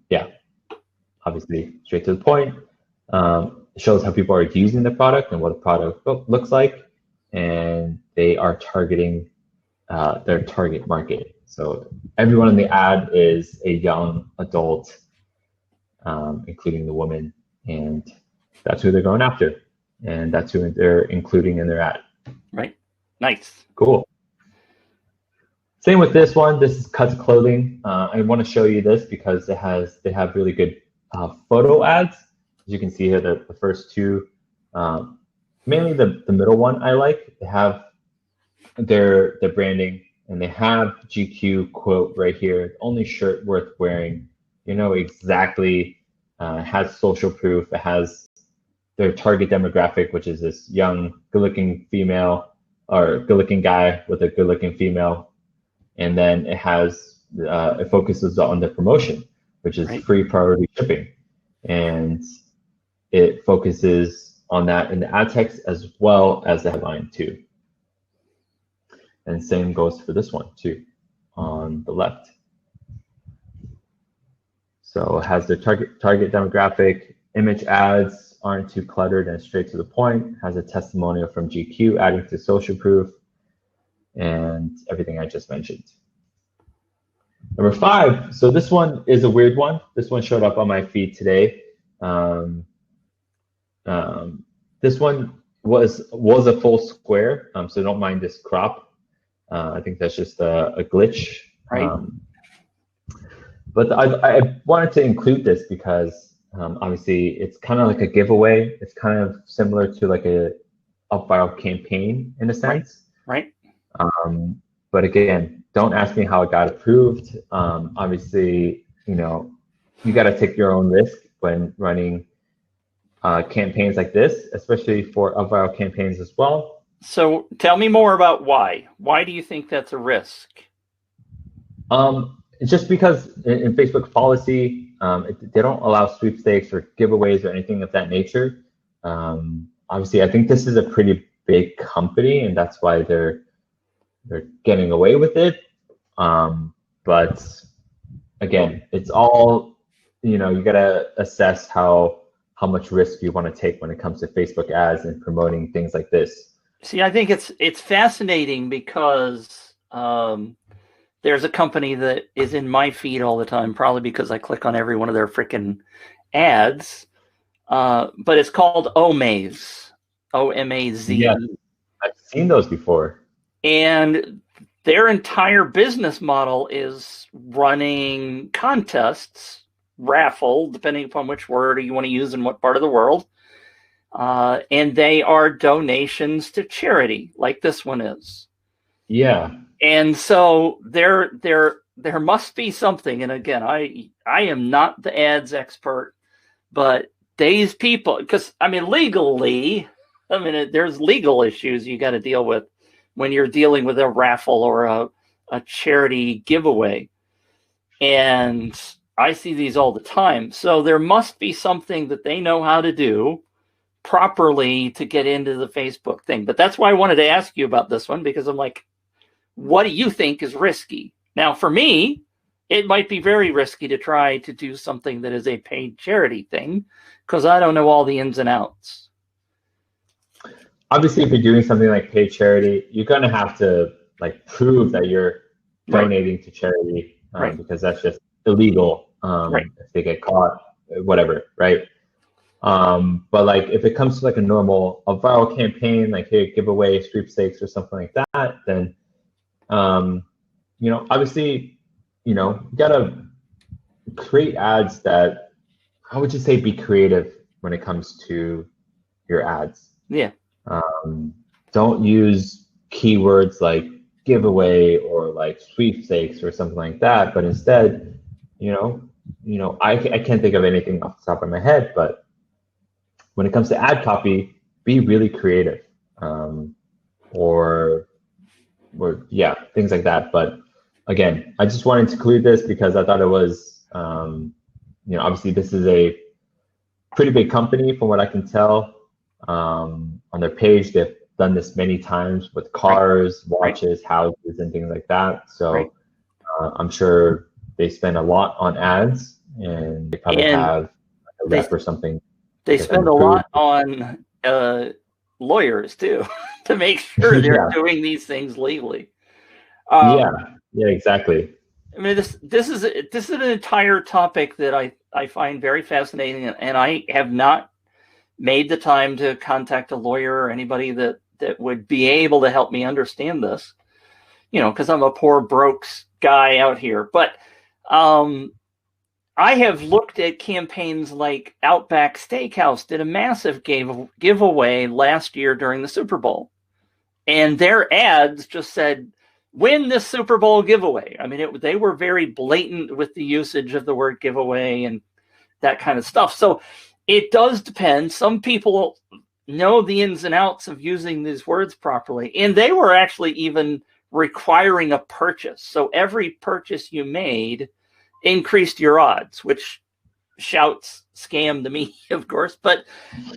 Yeah, obviously straight to the point. Shows how people are using the product and what the product looks like, and they are targeting their target market. So everyone in the ad is a young adult, including the woman, and that's who they're going after, and that's who they're including in their ad. Right. Nice. Cool. Same with this one. This is Cuts Clothing. I want to show you this because they have really good photo ads. As you can see here, the first two, mainly the middle one I like. They have their branding, and they have GQ quote right here. Only shirt worth wearing. Exactly. Has social proof. It has their target demographic, which is this young, good-looking female or good-looking guy with a good-looking female. And then it has it focuses on the promotion, which is free priority shipping. And it focuses on that in the ad text as well as the headline too. And same goes for this one too, on the left. So it has the target demographic, image ads aren't too cluttered and straight to the point, has a testimonial from GQ adding to social proof, and everything I just mentioned. Number 5, so this one is a weird one. This one showed up on my feed today. This one was a full square, so don't mind this crop. I think that's just a glitch. Right. But I wanted to include this because obviously it's kind of like a giveaway. It's kind of similar to like a UpViral campaign in a sense. Right. But again, don't ask me how it got approved. Obviously, you got to take your own risk when running campaigns like this, especially for UpViral campaigns as well. So tell me more about why. Why do you think that's a risk? It's just because in Facebook policy, they don't allow sweepstakes or giveaways or anything of that nature. Obviously, I think this is a pretty big company, and that's why they're getting away with it. But again, it's all, you gotta assess how much risk you want to take when it comes to Facebook ads and promoting things like this. See, I think it's fascinating because there's a company that is in my feed all the time, probably because I click on every one of their freaking ads. But it's called Omaze, O-M-A-Z. Yeah, I've seen those before. And their entire business model is running contests, raffle, depending upon which word you want to use in what part of the world. And they are donations to charity, like this one is. Yeah. And so there must be something. And again, I am not the ads expert, but these people, because legally, there's legal issues you got to deal with when you're dealing with a raffle or a charity giveaway. And I see these all the time. So there must be something that they know how to do properly to get into the Facebook thing. But that's why I wanted to ask you about this one, because I'm like, what do you think is risky? Now, for me, it might be very risky to try to do something that is a paid charity thing, because I don't know all the ins and outs. Obviously, if you're doing something like paid charity, you're going to have to prove that you're donating to charity, because that's just illegal. If they get caught, whatever, right? But if it comes to a normal viral campaign, hey, giveaway, sweepstakes, or something like that, then obviously, you gotta create ads that, how would you say, be creative when it comes to your ads. Yeah. Don't use keywords like giveaway or sweepstakes or something like that, but instead, I can't think of anything off the top of my head, but when it comes to ad copy, be really creative, or things like that. But again, I just wanted to include this because I thought it was, obviously this is a pretty big company from what I can tell. On their page, they've done this many times with cars, watches, houses, and things like that. So I'm sure they spend a lot on ads, and they probably have a rep or something. They spend a lot on lawyers too, to make sure they're doing these things legally. Yeah, exactly. This is an entire topic that I find very fascinating, and I have not made the time to contact a lawyer or anybody that would be able to help me understand this, because I'm a poor broke guy out here. But I have looked at campaigns like Outback Steakhouse did a massive giveaway last year during the Super Bowl. And their ads just said, win this Super Bowl giveaway. They were very blatant with the usage of the word giveaway and that kind of stuff. So it does depend. Some people know the ins and outs of using these words properly. And they were actually even requiring a purchase. So every purchase you made increased your odds, which shouts scam to me, of course. But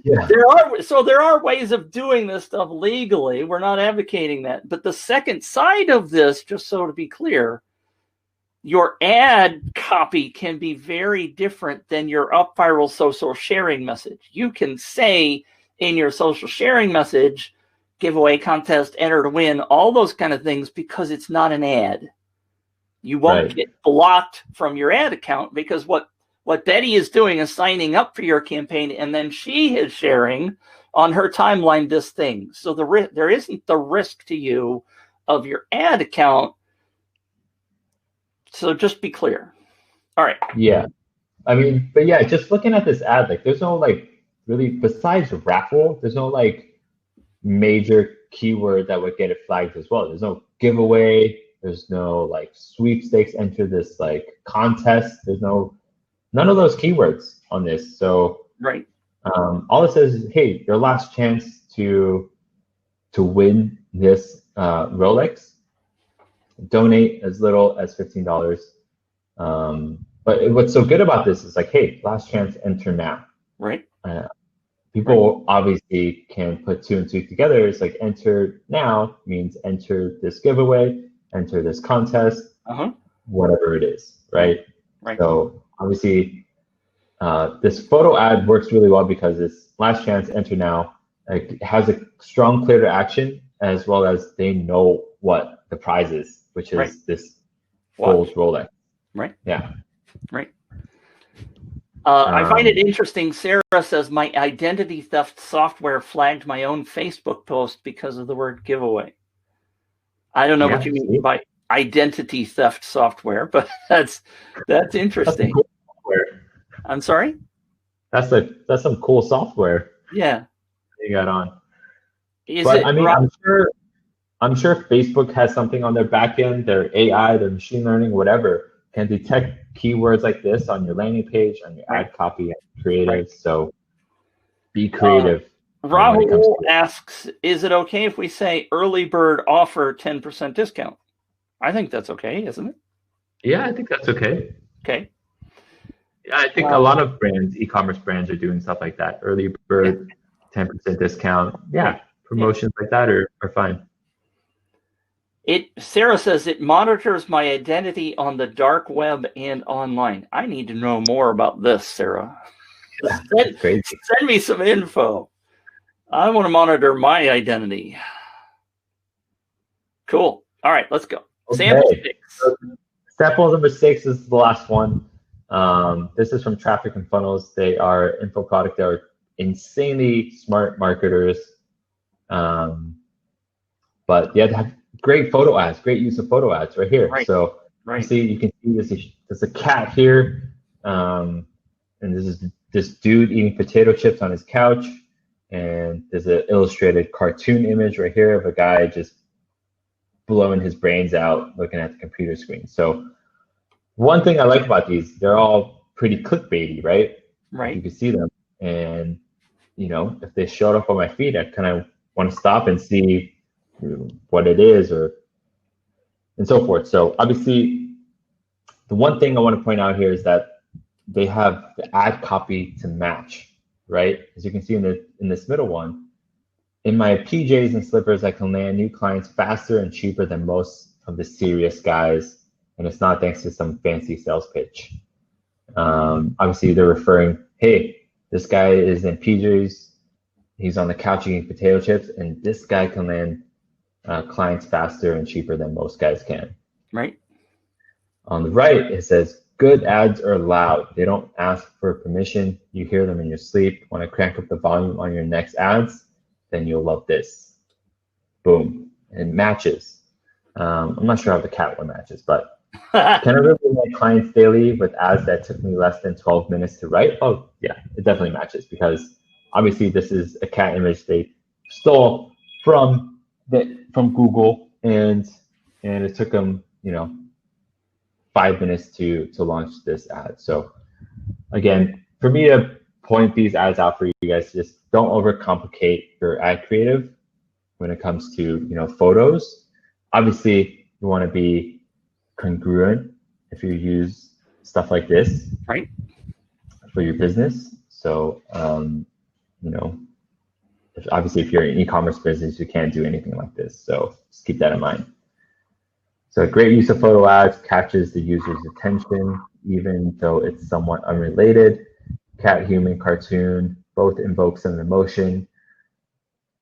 Yeah. there are ways of doing this stuff legally. We're not advocating that. But the second side of this, just so to be clear, your ad copy can be very different than your UpViral social sharing message. You can say in your social sharing message, giveaway, contest, enter to win, all those kind of things, because it's not an ad. You won't get blocked from your ad account, because what Betty is doing is signing up for your campaign, and then she is sharing on her timeline this thing. So there isn't the risk to you of your ad account. So just be clear. All right. Yeah. I mean, but yeah, just looking at this ad, like there's no like really, besides raffle, there's no like major keyword that would get it flagged as well. There's no giveaway. There's no like sweepstakes, enter this like contest. There's none of those keywords on this. So right. All it says is, hey, your last chance to win this Rolex. Donate as little as $15. But what's so good about this is like, hey, last chance, enter now. Right. People obviously can put 2 and 2 together. It's like enter now means enter this giveaway, enter this contest, whatever it is, right? Right. So obviously, this photo ad works really well because it's last chance, enter now. It has a strong clear to action, as well as they know what the prize is, which is this gold Rolex. Right. Yeah. Right. I find it interesting. Sarah says, my identity theft software flagged my own Facebook post because of the word giveaway. I don't know what you mean by identity theft software, but that's interesting. That's cool. I'm sorry? That's some cool software. Yeah. You got on. I mean, I'm sure Facebook has something on their back end, their AI, their machine learning, whatever, can detect keywords like this on your landing page, on your ad copy, and creative. So be creative. Raffle asks, is it okay if we say early bird offer 10% discount? I think that's okay, isn't it? Yeah, I think that's okay. Okay. Yeah, I think a lot of brands, e-commerce brands, are doing stuff like that. Early bird, 10% discount. Yeah, promotions like that are fine. Sarah says it monitors my identity on the dark web and online. I need to know more about this, Sarah. Send me some info. I want to monitor my identity. Cool. All right, let's go. Okay. Sample 6. Sample number 6 is the last one. This is from Traffic and Funnels. They are info product. They are insanely smart marketers. But yeah, they have great photo ads, great use of photo ads right here. Right. So see, you can see there's a cat here, and this is this dude eating potato chips on his couch, and there's an illustrated cartoon image right here of a guy just blowing his brains out looking at the computer screen. So one thing I like about these, they're all pretty clickbaity, right? Right. You can see them, and if they showed up on my feed, I kind of want to stop and see what it is, and so forth. So obviously, the one thing I want to point out here is that they have the ad copy to match, right? As you can see in this middle one, in my PJs and slippers, I can land new clients faster and cheaper than most of the serious guys, and it's not thanks to some fancy sales pitch. Obviously, they're referring, hey, this guy is in PJs, he's on the couch eating potato chips, and this guy can land clients faster and cheaper than most guys can. Right. On the right, it says, good ads are loud. They don't ask for permission. You hear them in your sleep. Want to crank up the volume on your next ads? Then you'll love this. Boom. It matches. I'm not sure how the cat one matches, but can I really land clients daily with ads that took me less than 12 minutes to write? Oh, yeah, it definitely matches, because obviously this is a cat image they stole from Google, and it took them 5 minutes to launch this ad. So again, for me to point these ads out for you guys, just don't overcomplicate your ad creative when it comes to photos. Obviously, you want to be congruent if you use stuff like this, right, for your business. So, obviously, if you're an e-commerce business, you can't do anything like this. So just keep that in mind. So great use of photo ads catches the user's attention, even though it's somewhat unrelated. Cat, human, cartoon, both invoke some emotion.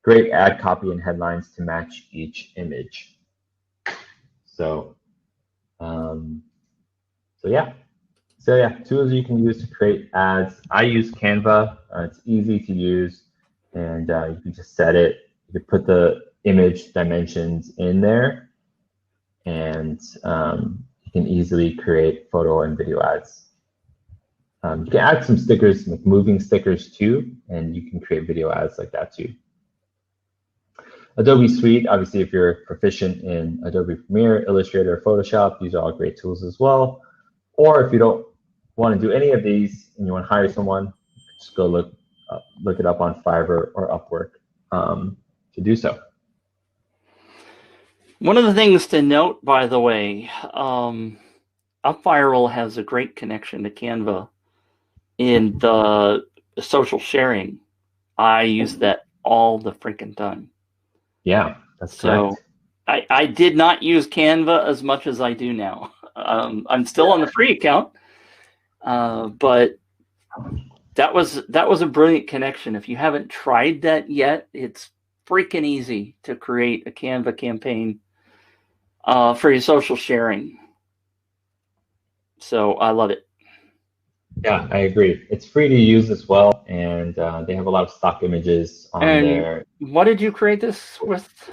Great ad copy and headlines to match each image. So, tools you can use to create ads. I use Canva. It's easy to use, and you can just set it. You can put the image dimensions in there, and you can easily create photo and video ads. You can add some stickers, like moving stickers too, and you can create video ads like that too. Adobe Suite, obviously, if you're proficient in Adobe Premiere, Illustrator, or Photoshop, these are all great tools as well. Or if you don't want to do any of these and you want to hire someone, just go look it up on Fiverr or Upwork to do so. One of the things to note, by the way, UpViral has a great connection to Canva in the social sharing. I use that all the freaking time. Yeah, that's correct. I did not use Canva as much as I do now. I'm still on the free account, but that was a brilliant connection. If you haven't tried that yet, it's freaking easy to create a Canva campaign for your social sharing. So I love it. Yeah, I agree. It's free to use as well, and they have a lot of stock images on there. What did you create this with?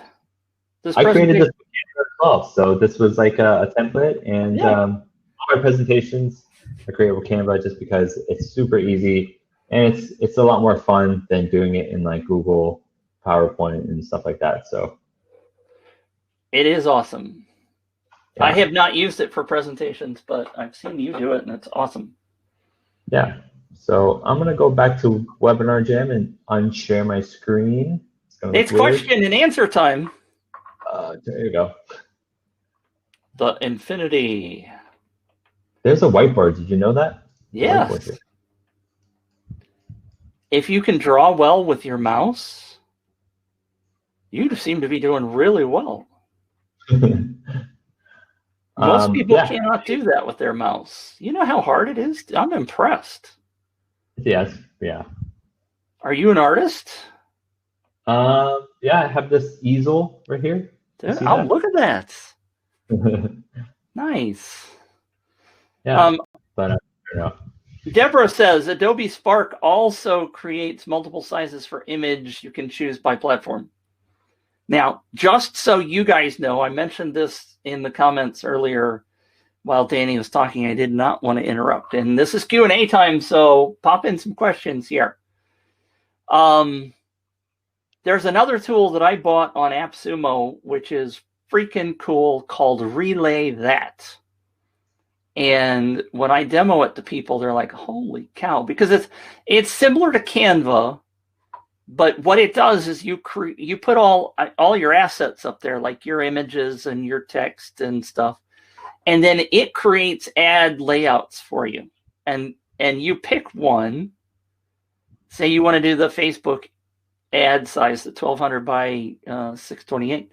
I created this with Canva as well. So this was like a template, and all my presentations I create with Canva just because it's super easy, and it's a lot more fun than doing it in like Google PowerPoint and stuff like that. So it is awesome. Yeah. I have not used it for presentations, but I've seen you do it, and it's awesome. Yeah. So I'm gonna go back to Webinar Jam and unshare my screen. It's question and answer time. There you go. The infinity. There's a whiteboard. Did you know that? Yeah. If you can draw well with your mouse, you seem to be doing really well. Most people cannot do that with their mouse. You know how hard it is? I'm impressed. Yes. Yeah. Are you an artist? Yeah, I have this easel right here. Oh, look at that. Nice. Yeah. But Deborah says Adobe Spark also creates multiple sizes for image you can choose by platform. Now, just so you guys know, I mentioned this in the comments earlier while Danny was talking. I did not want to interrupt. And this is Q&A time, so pop in some questions here. There's another tool that I bought on AppSumo, which is freaking cool, called Relay That. And when I demo it to people, they're like, holy cow, because it's similar to Canva, but what it does is you put all your assets up there, like your images and your text and stuff, and then it creates ad layouts for you. And you pick one. Say you want to do the Facebook ad size, the 1200 by 628.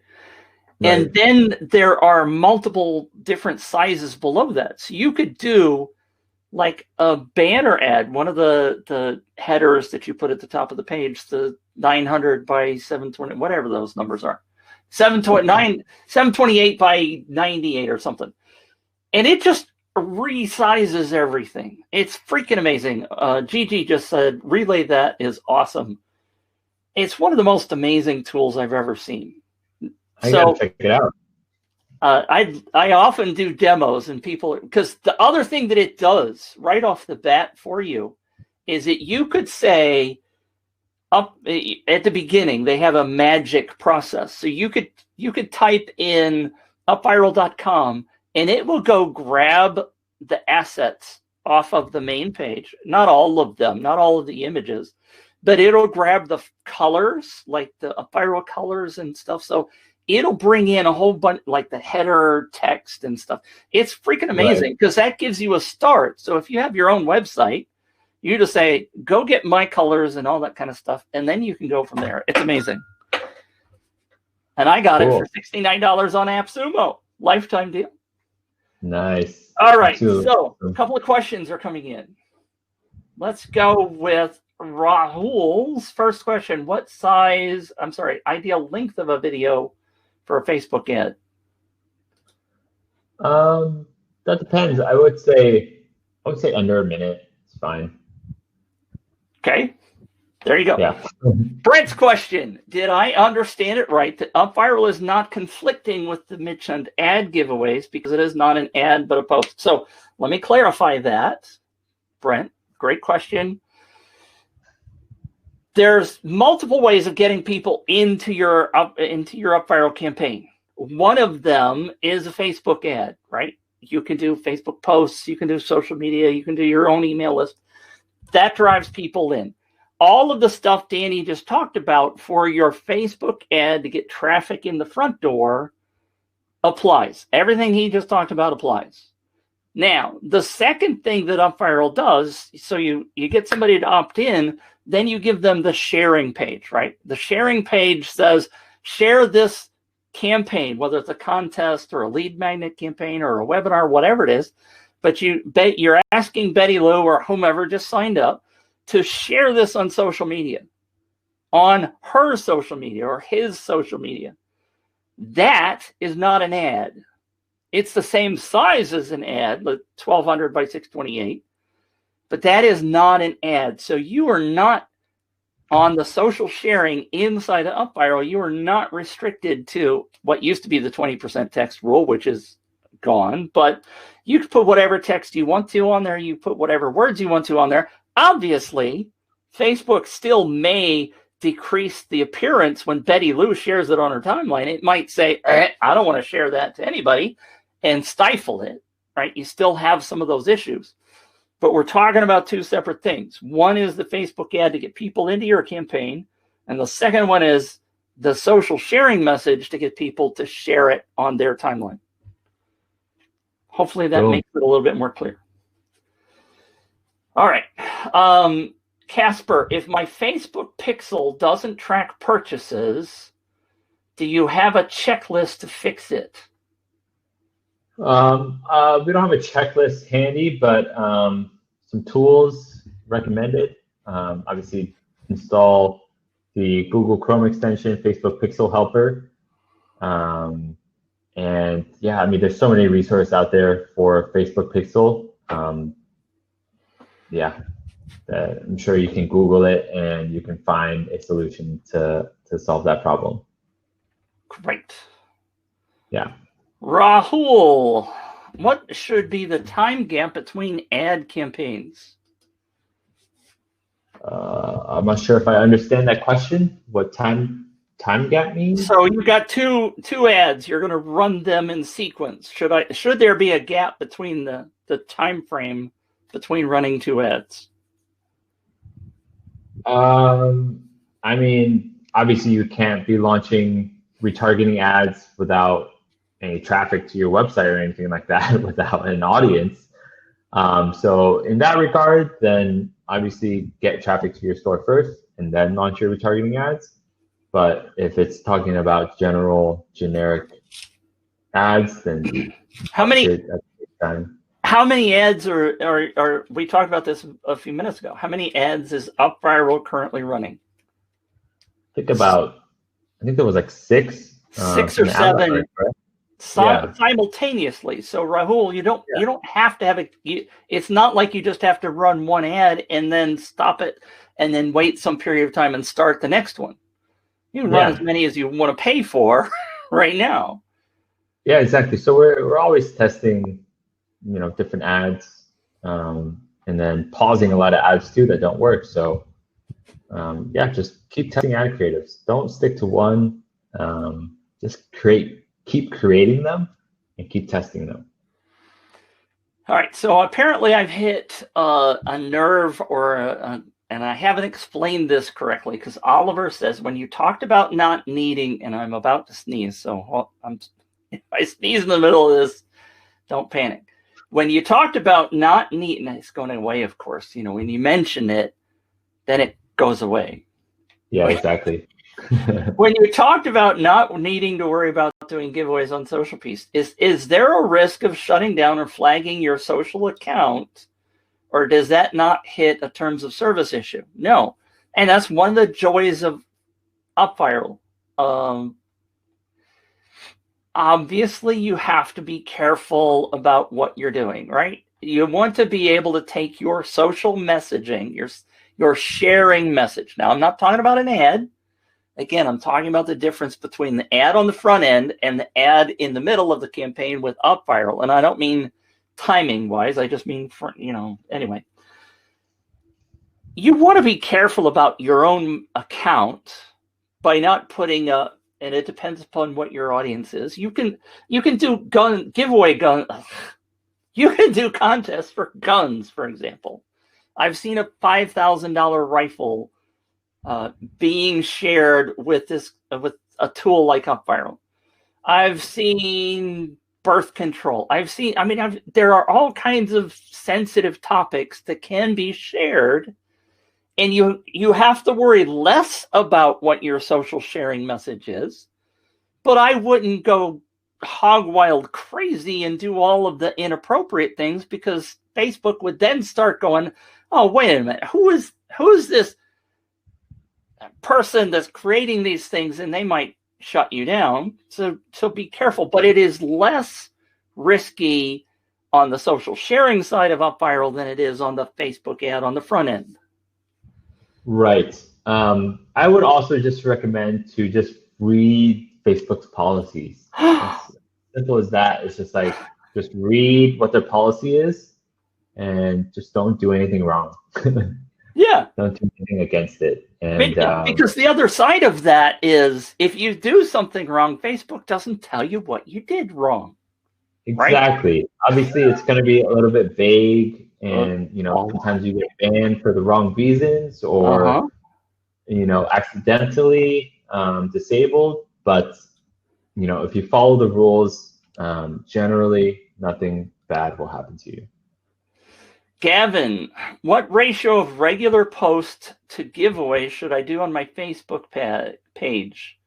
Right. And then there are multiple different sizes below that. So you could do like a banner ad, one of the headers that you put at the top of the page, the 900 by 720, whatever those numbers are, 728 by 98 or something. And it just resizes everything. It's freaking amazing. Gigi just said, Relay That is awesome. It's one of the most amazing tools I've ever seen. I gotta check it out. I often do demos, and people, because the other thing that it does right off the bat for you is that you could say up at the beginning they have a magic process. So you could type in upviral.com and it will go grab the assets off of the main page. Not all of them, not all of the images, but it'll grab the colors, like the UpViral colors and stuff. So it'll bring in a whole bunch, like the header text and stuff. It's freaking amazing because that gives you a start. So if you have your own website, you just say, go get my colors and all that kind of stuff, and then you can go from there. It's amazing. And I got it for $69 on AppSumo. Lifetime deal. Nice. All right, so a couple of questions are coming in. Let's go with Rahul's first question. What size, ideal length of a video for a Facebook ad? That depends. I would say under a minute. It's fine. Okay. There you go. Yeah. Brent's question. Did I understand it right that UpViral is not conflicting with the mentioned ad giveaways because it is not an ad but a post? So let me clarify that. Brent, great question. There's multiple ways of getting people into your UpViral campaign. One of them is a Facebook ad, right? You can do Facebook posts, you can do social media, you can do your own email list. That drives people in. All of the stuff Danny just talked about for your Facebook ad to get traffic in the front door applies. Everything he just talked about applies. Now, the second thing that UpViral does, so you get somebody to opt in, then you give them the sharing page, right? The sharing page says, share this campaign, whether it's a contest or a lead magnet campaign or a webinar, whatever it is. But you're asking Betty Lou or whomever just signed up to share this on social media, on her social media or his social media. That is not an ad. It's the same size as an ad, like 1200 by 628, but that is not an ad. So you are not on the social sharing inside of UpViral. You are not restricted to what used to be the 20% text rule, which is gone, but you can put whatever text you want to on there. You put whatever words you want to on there. Obviously, Facebook still may decrease the appearance when Betty Lou shares it on her timeline. It might say, I don't want to share that to anybody, and stifle it, right? You still have some of those issues. But we're talking about two separate things. One is the Facebook ad to get people into your campaign, and the second one is the social sharing message to get people to share it on their timeline. Hopefully that makes it a little bit more clear. All right. Casper, if my Facebook pixel doesn't track purchases, do you have a checklist to fix it? We don't have a checklist handy, but some tools recommended. Obviously, install the Google Chrome extension, Facebook Pixel Helper. And yeah, I mean, there's so many resources out there for Facebook Pixel. Yeah, I'm sure you can Google it and you can find a solution to solve that problem. Great. Yeah. Rahul, what should be the time gap between ad campaigns? I'm not sure if I understand that question. What time gap means? So you've got two ads. You're going to run them in sequence. Should there be a gap between the time frame between running two ads? I mean, obviously you can't be launching retargeting ads without any traffic to your website or anything like that, without an audience. So in that regard, then obviously get traffic to your store first and then launch your retargeting ads. But if it's talking about generic ads, then how many ads are we talked about this a few minutes ago? How many ads is UpViral currently running? I think there was like six or seven simultaneously. So Rahul, you don't have to have it's not like you just have to run one ad and then stop it and then wait some period of time and start the next one. You can run as many as you want to pay for right now. Yeah, exactly. So we're always testing, different ads, and then pausing a lot of ads too that don't work. So just keep testing ad creatives. Don't stick to one. Just keep creating them and keep testing them. All right. So apparently I've hit a nerve or and I haven't explained this correctly, because Oliver says when you talked about not needing, and I'm about to sneeze, so if I sneeze in the middle of this, don't panic. When you talked about not needing, it's going away, of course. When you mention it, then it goes away. Yeah, exactly. When you talked about not needing to worry about doing giveaways on social piece, is there a risk of shutting down or flagging your social account, or does that not hit a terms of service issue? No. And that's one of the joys of UpViral. Obviously, you have to be careful about what you're doing, right? You want to be able to take your social messaging, your sharing message. Now, I'm not talking about an ad. Again, I'm talking about the difference between the ad on the front end and the ad in the middle of the campaign with UpViral. And I don't mean timing-wise. I just mean, anyway. You want to be careful about your own account by not putting and it depends upon what your audience is. You can do giveaway gun. You can do contests for guns, for example. I've seen a $5,000 rifle being shared with a tool like UpViral. I've seen birth control. There are all kinds of sensitive topics that can be shared, and you have to worry less about what your social sharing message is. But I wouldn't go hog wild crazy and do all of the inappropriate things, because Facebook would then start going, oh, wait a minute, who is this person that's creating these things, and they might shut you down. So be careful. But it is less risky on the social sharing side of UpViral than it is on the Facebook ad on the front end. Right. I would also just recommend to just read Facebook's policies. As simple as that. It's just like, just read what their policy is and just don't do anything wrong. Yeah. Don't do anything against it. And because the other side of that is, if you do something wrong, Facebook doesn't tell you what you did wrong. Exactly. Right? Obviously, it's going to be a little bit vague, and sometimes you get banned for the wrong reasons, or accidentally disabled. But if you follow the rules, generally nothing bad will happen to you. Gavin, what ratio of regular posts to giveaways should I do on my Facebook page?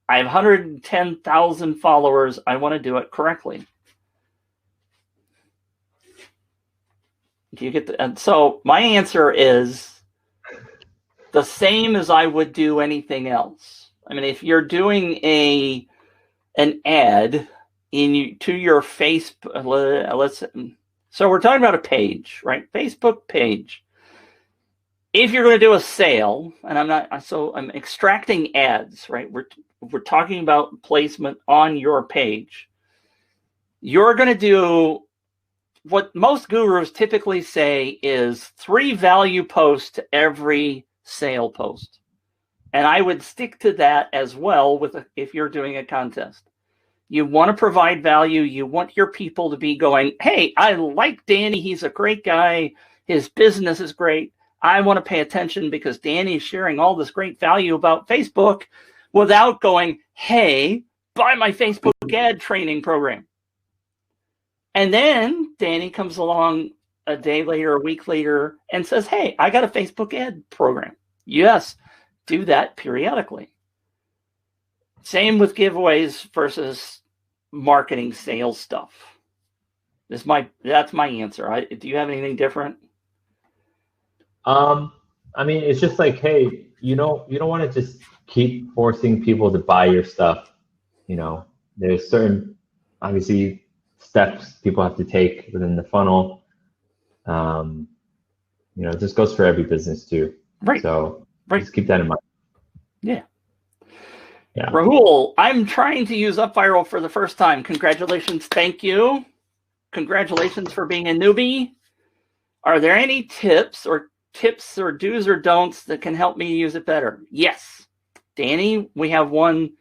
I have 110,000 followers. I want to do it correctly. Do you get and so my answer is the same as I would do anything else. I mean, if you're doing an ad to your Facebook, so we're talking about a page, right? Facebook page. If you're going to do a sale, and I'm extracting ads, right? We're talking about placement on your page. You're going to do what most gurus typically say is 3 value posts to every sale post. And I would stick to that as well if you're doing a contest. You want to provide value. You want your people to be going, hey, I like Danny. He's a great guy. His business is great. I want to pay attention because Danny's sharing all this great value about Facebook, without going, hey, buy my Facebook ad training program. And then Danny comes along a day later, a week later, and says, hey, I got a Facebook ad program. Yes, do that periodically. Same with giveaways versus marketing sales stuff. That's my answer. Do you have anything different? I mean, it's just like, hey, you don't want to just keep forcing people to buy your stuff. There's certain, obviously, steps people have to take within the funnel. This goes for every business too. Right. So just keep that in mind. Yeah. Yeah. Rahul, I'm trying to use UpViral for the first time. Congratulations. Thank you. Congratulations for being a newbie. Are there any tips or do's or don'ts that can help me use it better? Yes. Danny, we have one.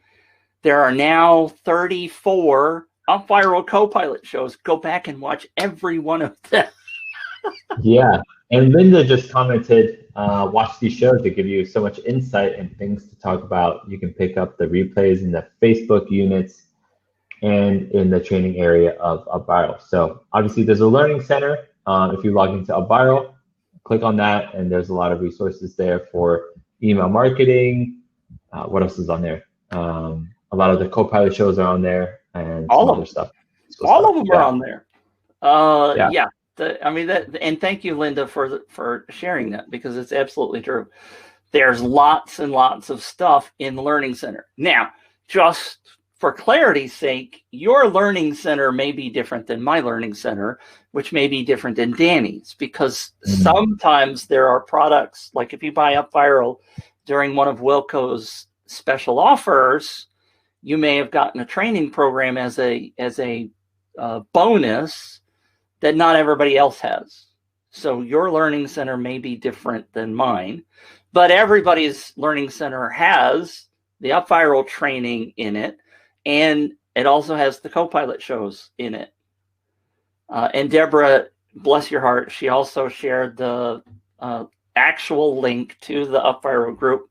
There are now 34 UpViral Copilot shows. Go back and watch every one of them. Yeah. And Linda just commented watch these shows. They give you so much insight and things to talk about. You can pick up the replays in the Facebook units and in the training area of UpViral. So obviously there's a learning center. If you log into UpViral, click on that, and there's a lot of resources there for email marketing. What else is on there? A lot of the Copilot shows are on there, and all some other stuff. All of them are on there. Yeah. And thank you, Linda, for sharing that, because it's absolutely true. There's lots and lots of stuff in the Learning Center. Now, just for clarity's sake, your Learning Center may be different than my Learning Center, which may be different than Danny's, because sometimes there are products, like if you buy UpViral during one of Wilco's special offers, you may have gotten a training program as a bonus that not everybody else has. So your Learning Center may be different than mine, but everybody's Learning Center has the UpViral training in it, and it also has the Copilot shows in it. And Deborah, bless your heart, she also shared the actual link to the UpViral group.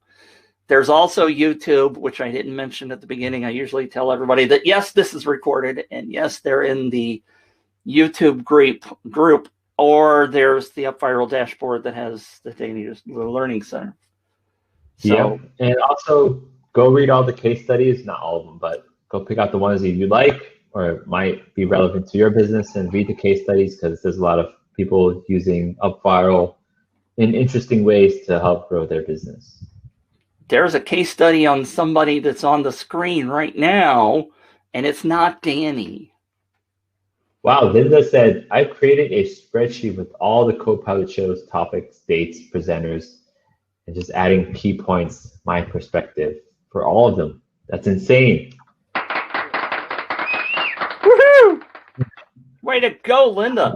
There's also YouTube, which I didn't mention at the beginning. I usually tell everybody that, yes, this is recorded, and yes, they're in the YouTube group, or there's the UpViral dashboard that has the Learning Center. So, yeah, and also go read all the case studies, not all of them, but go pick out the ones that you like or might be relevant to your business and read the case studies, because there's a lot of people using UpViral in interesting ways to help grow their business. There's a case study on somebody that's on the screen right now, and it's not Danny. Wow, Linda said, I've created a spreadsheet with all the Copilot shows, topics, dates, presenters, and just adding key points, my perspective for all of them. That's insane. Woohoo! Way to go, Linda.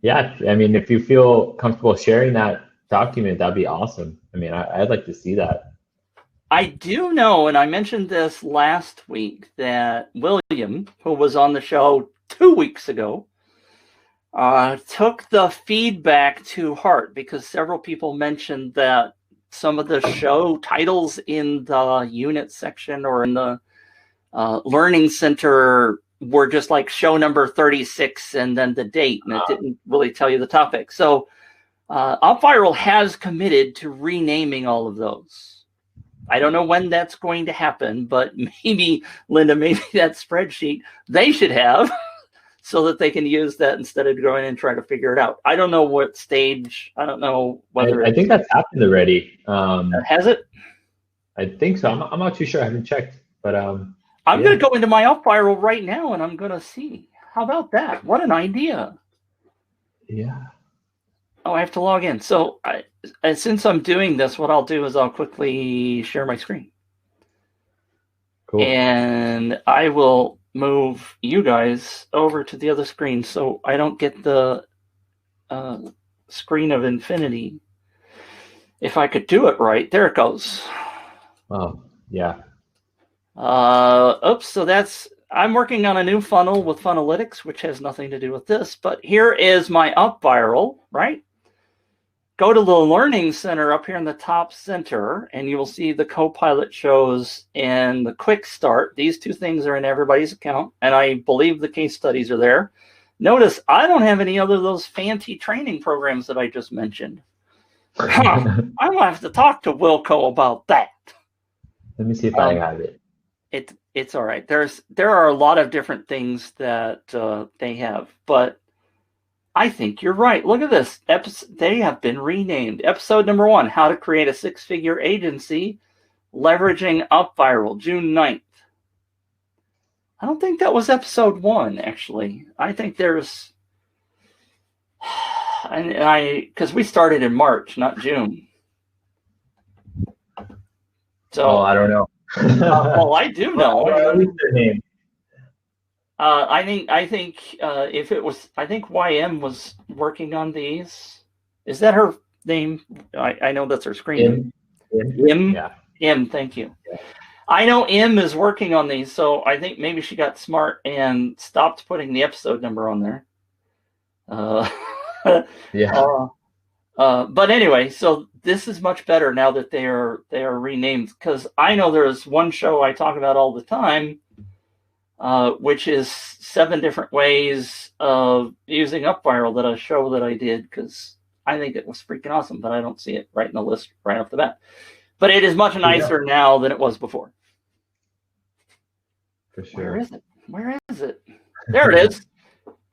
Yeah, I mean, if you feel comfortable sharing that document, that'd be awesome. I mean, I'd like to see that. I do know, and I mentioned this last week, that William, who was on the show 2 weeks ago, took the feedback to heart, because several people mentioned that some of the show titles in the unit section or in the Learning Center were just like show number 36 and then the date, and it didn't really tell you the topic. So UpViral has committed to renaming all of those. I don't know when that's going to happen, but maybe, Linda, maybe that spreadsheet they should have so that they can use that instead of going and trying to figure it out. I don't know what stage. I don't know whether I think that's happened already. Has it? I think so. I'm not too sure. I haven't checked, but I'm going to go into my UpViral right now and I'm going to see. How about that? What an idea. Yeah. Oh, I have to log in. So since I'm doing this, what I'll do is I'll quickly share my screen. Cool. And I will move you guys over to the other screen so I don't get the screen of infinity. If I could do it right, there it goes. Oh, yeah. Oops, so I'm working on a new funnel with Funnelytics, which has nothing to do with this, but here is my UpViral, right? Go to the Learning Center up here in the top center, and you will see the Copilot shows and the Quick Start. These two things are in everybody's account, and I believe the case studies are there. Notice I don't have any other of those fancy training programs that I just mentioned. I'm going to have to talk to Wilco about that. Let me see if I have it. It's all right. There are a lot of different things that they have, but I think you're right. Look at this. They have been renamed. Episode number 1, How to Create a 6-Figure Agency Leveraging UpViral, June 9th. I don't think that was episode 1, actually. I think there's... because we started in March, not June. So I don't know. well, I do know. What is their name? I think if it was, I think YM was working on these. Is that her name? I know that's her screen name. M. Yeah. M. Thank you. Yeah. I know M is working on these, so I think maybe she got smart and stopped putting the episode number on there. Yeah. But anyway, so this is much better now that they are renamed, because I know there's one show I talk about all the time, which is 7 different ways of using UpViral, that a show that I did, because I think it was freaking awesome, but I don't see it right in the list right off the bat. But it is much nicer now than it was before. For sure. Where is it? Where is it? There it is.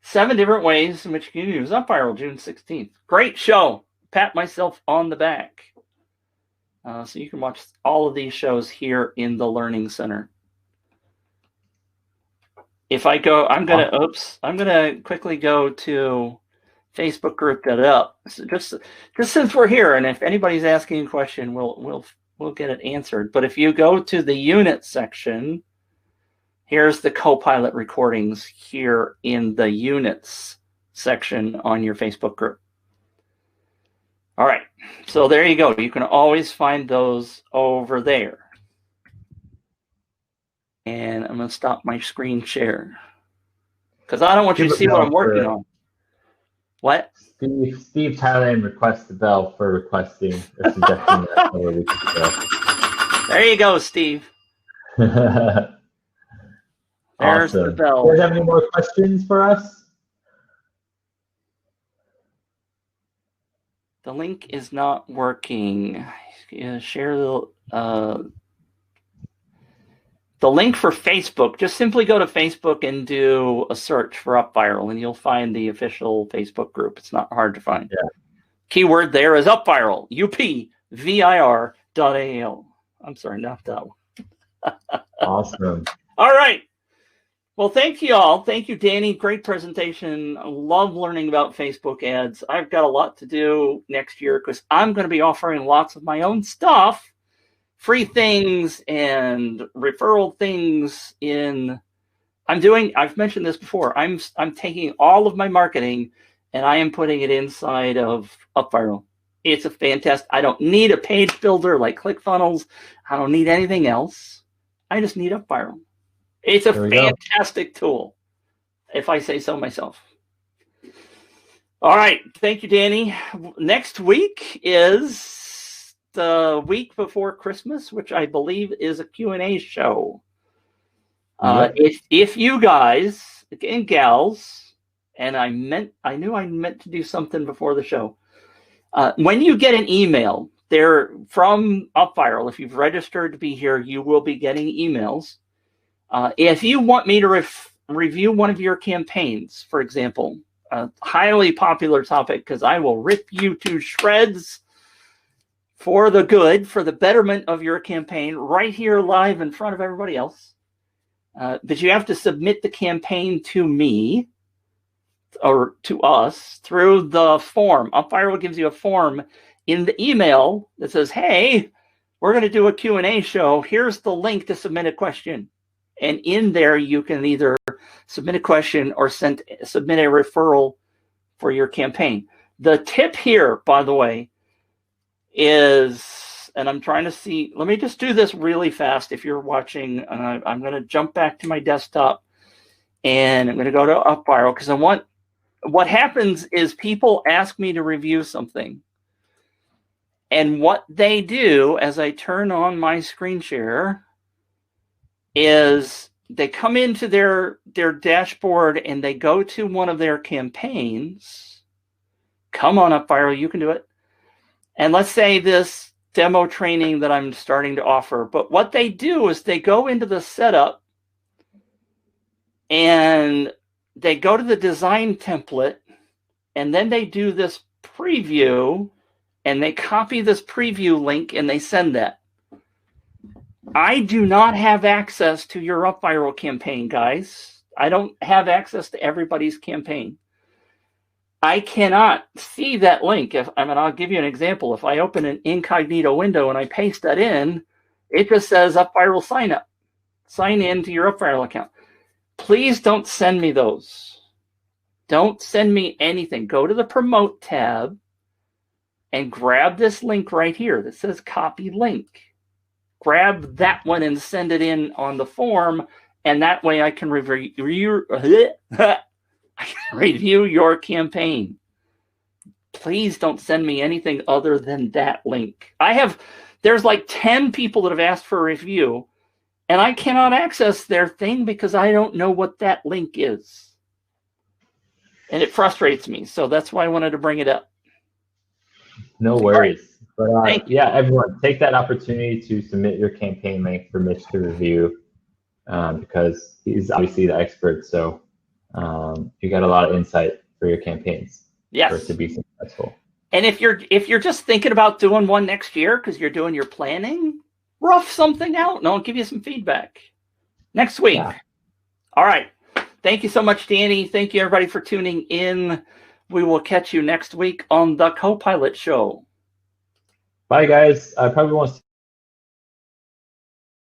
7 different ways in which you can use UpViral, June 16th. Great show. Pat myself on the back. So you can watch all of these shows here in the Learning Center. If I go, I'm gonna quickly go to Facebook group that up. So just since we're here, and if anybody's asking a question, we'll get it answered. But if you go to the unit section, here's the Copilot recordings here in the units section on your Facebook group. All right, so there you go. You can always find those over there. And I'm going to stop my screen share because I don't want you to see what I'm working on. What? Steve Thailand requests the bell for requesting or suggesting that. There you go, Steve. There's awesome. the bell. Do you have any more questions for us? The link is not working. Share the link for Facebook. Just simply go to Facebook and do a search for UpViral, and you'll find the official Facebook group. It's not hard to find. Yeah. Keyword there is UpViral. UpViral.al. I'm sorry, not that one. Awesome. All right. Well, thank you all. Thank you, Danny. Great presentation. I love learning about Facebook ads. I've got a lot to do next year because I'm going to be offering lots of my own stuff, free things and referral things I've mentioned this before. I'm taking all of my marketing and I am putting it inside of UpViral. It's a fantastic, I don't need a page builder like ClickFunnels. I don't need anything else. I just need UpViral. It's a fantastic tool, if I say so myself. All right. Thank you, Danny. Next week is the week before Christmas, which I believe is a Q&A show. If you guys and gals, and I knew I meant to do something before the show. When you get an email there from UpViral, if you've registered to be here, you will be getting emails. If you want me to review one of your campaigns, for example, a highly popular topic, because I will rip you to shreds for the good, for the betterment of your campaign, right here live in front of everybody else. But you have to submit the campaign to me or to us through the form. UpViral gives you a form in the email that says, hey, we're going to do a Q&A show. Here's the link to submit a question. And in there, you can either submit a question or submit a referral for your campaign. The tip here, by the way, is, and I'm trying to see, let me just do this really fast if you're watching. I'm going to jump back to my desktop and I'm going to go to UpViral because what happens is people ask me to review something. And what they do as I turn on my screen share is they come into their dashboard and they go to one of their campaigns. Come on, UpViral, you can do it. And let's say this demo training that I'm starting to offer. But what they do is they go into the setup and they go to the design template and then they do this preview and they copy this preview link and they send that. I do not have access to your UpViral campaign, guys. I don't have access to everybody's campaign. I cannot see that link. I'll give you an example. If I open an incognito window and I paste that in, it just says UpViral sign up. Sign in to your UpViral account. Please don't send me those. Don't send me anything. Go to the Promote tab and grab this link right here that says Copy Link. Grab that one and send it in on the form, and that way I can review your campaign. please don't send me anything other than that link. There's like 10 people that have asked for a review, and I cannot access their thing because I don't know what that link is. And it frustrates me. So that's why I wanted to bring it up. No worries. But yeah, everyone, take that opportunity to submit your campaign link for Mitch to review, because he's obviously the expert. So you got a lot of insight for your campaigns. Yes. For it to be successful. And if you're just thinking about doing one next year because you're doing your planning, rough something out and I'll give you some feedback next week. Yeah. All right. Thank you so much, Danny. Thank you, everybody, for tuning in. We will catch you next week on the Copilot Show. Bye, guys. I probably won't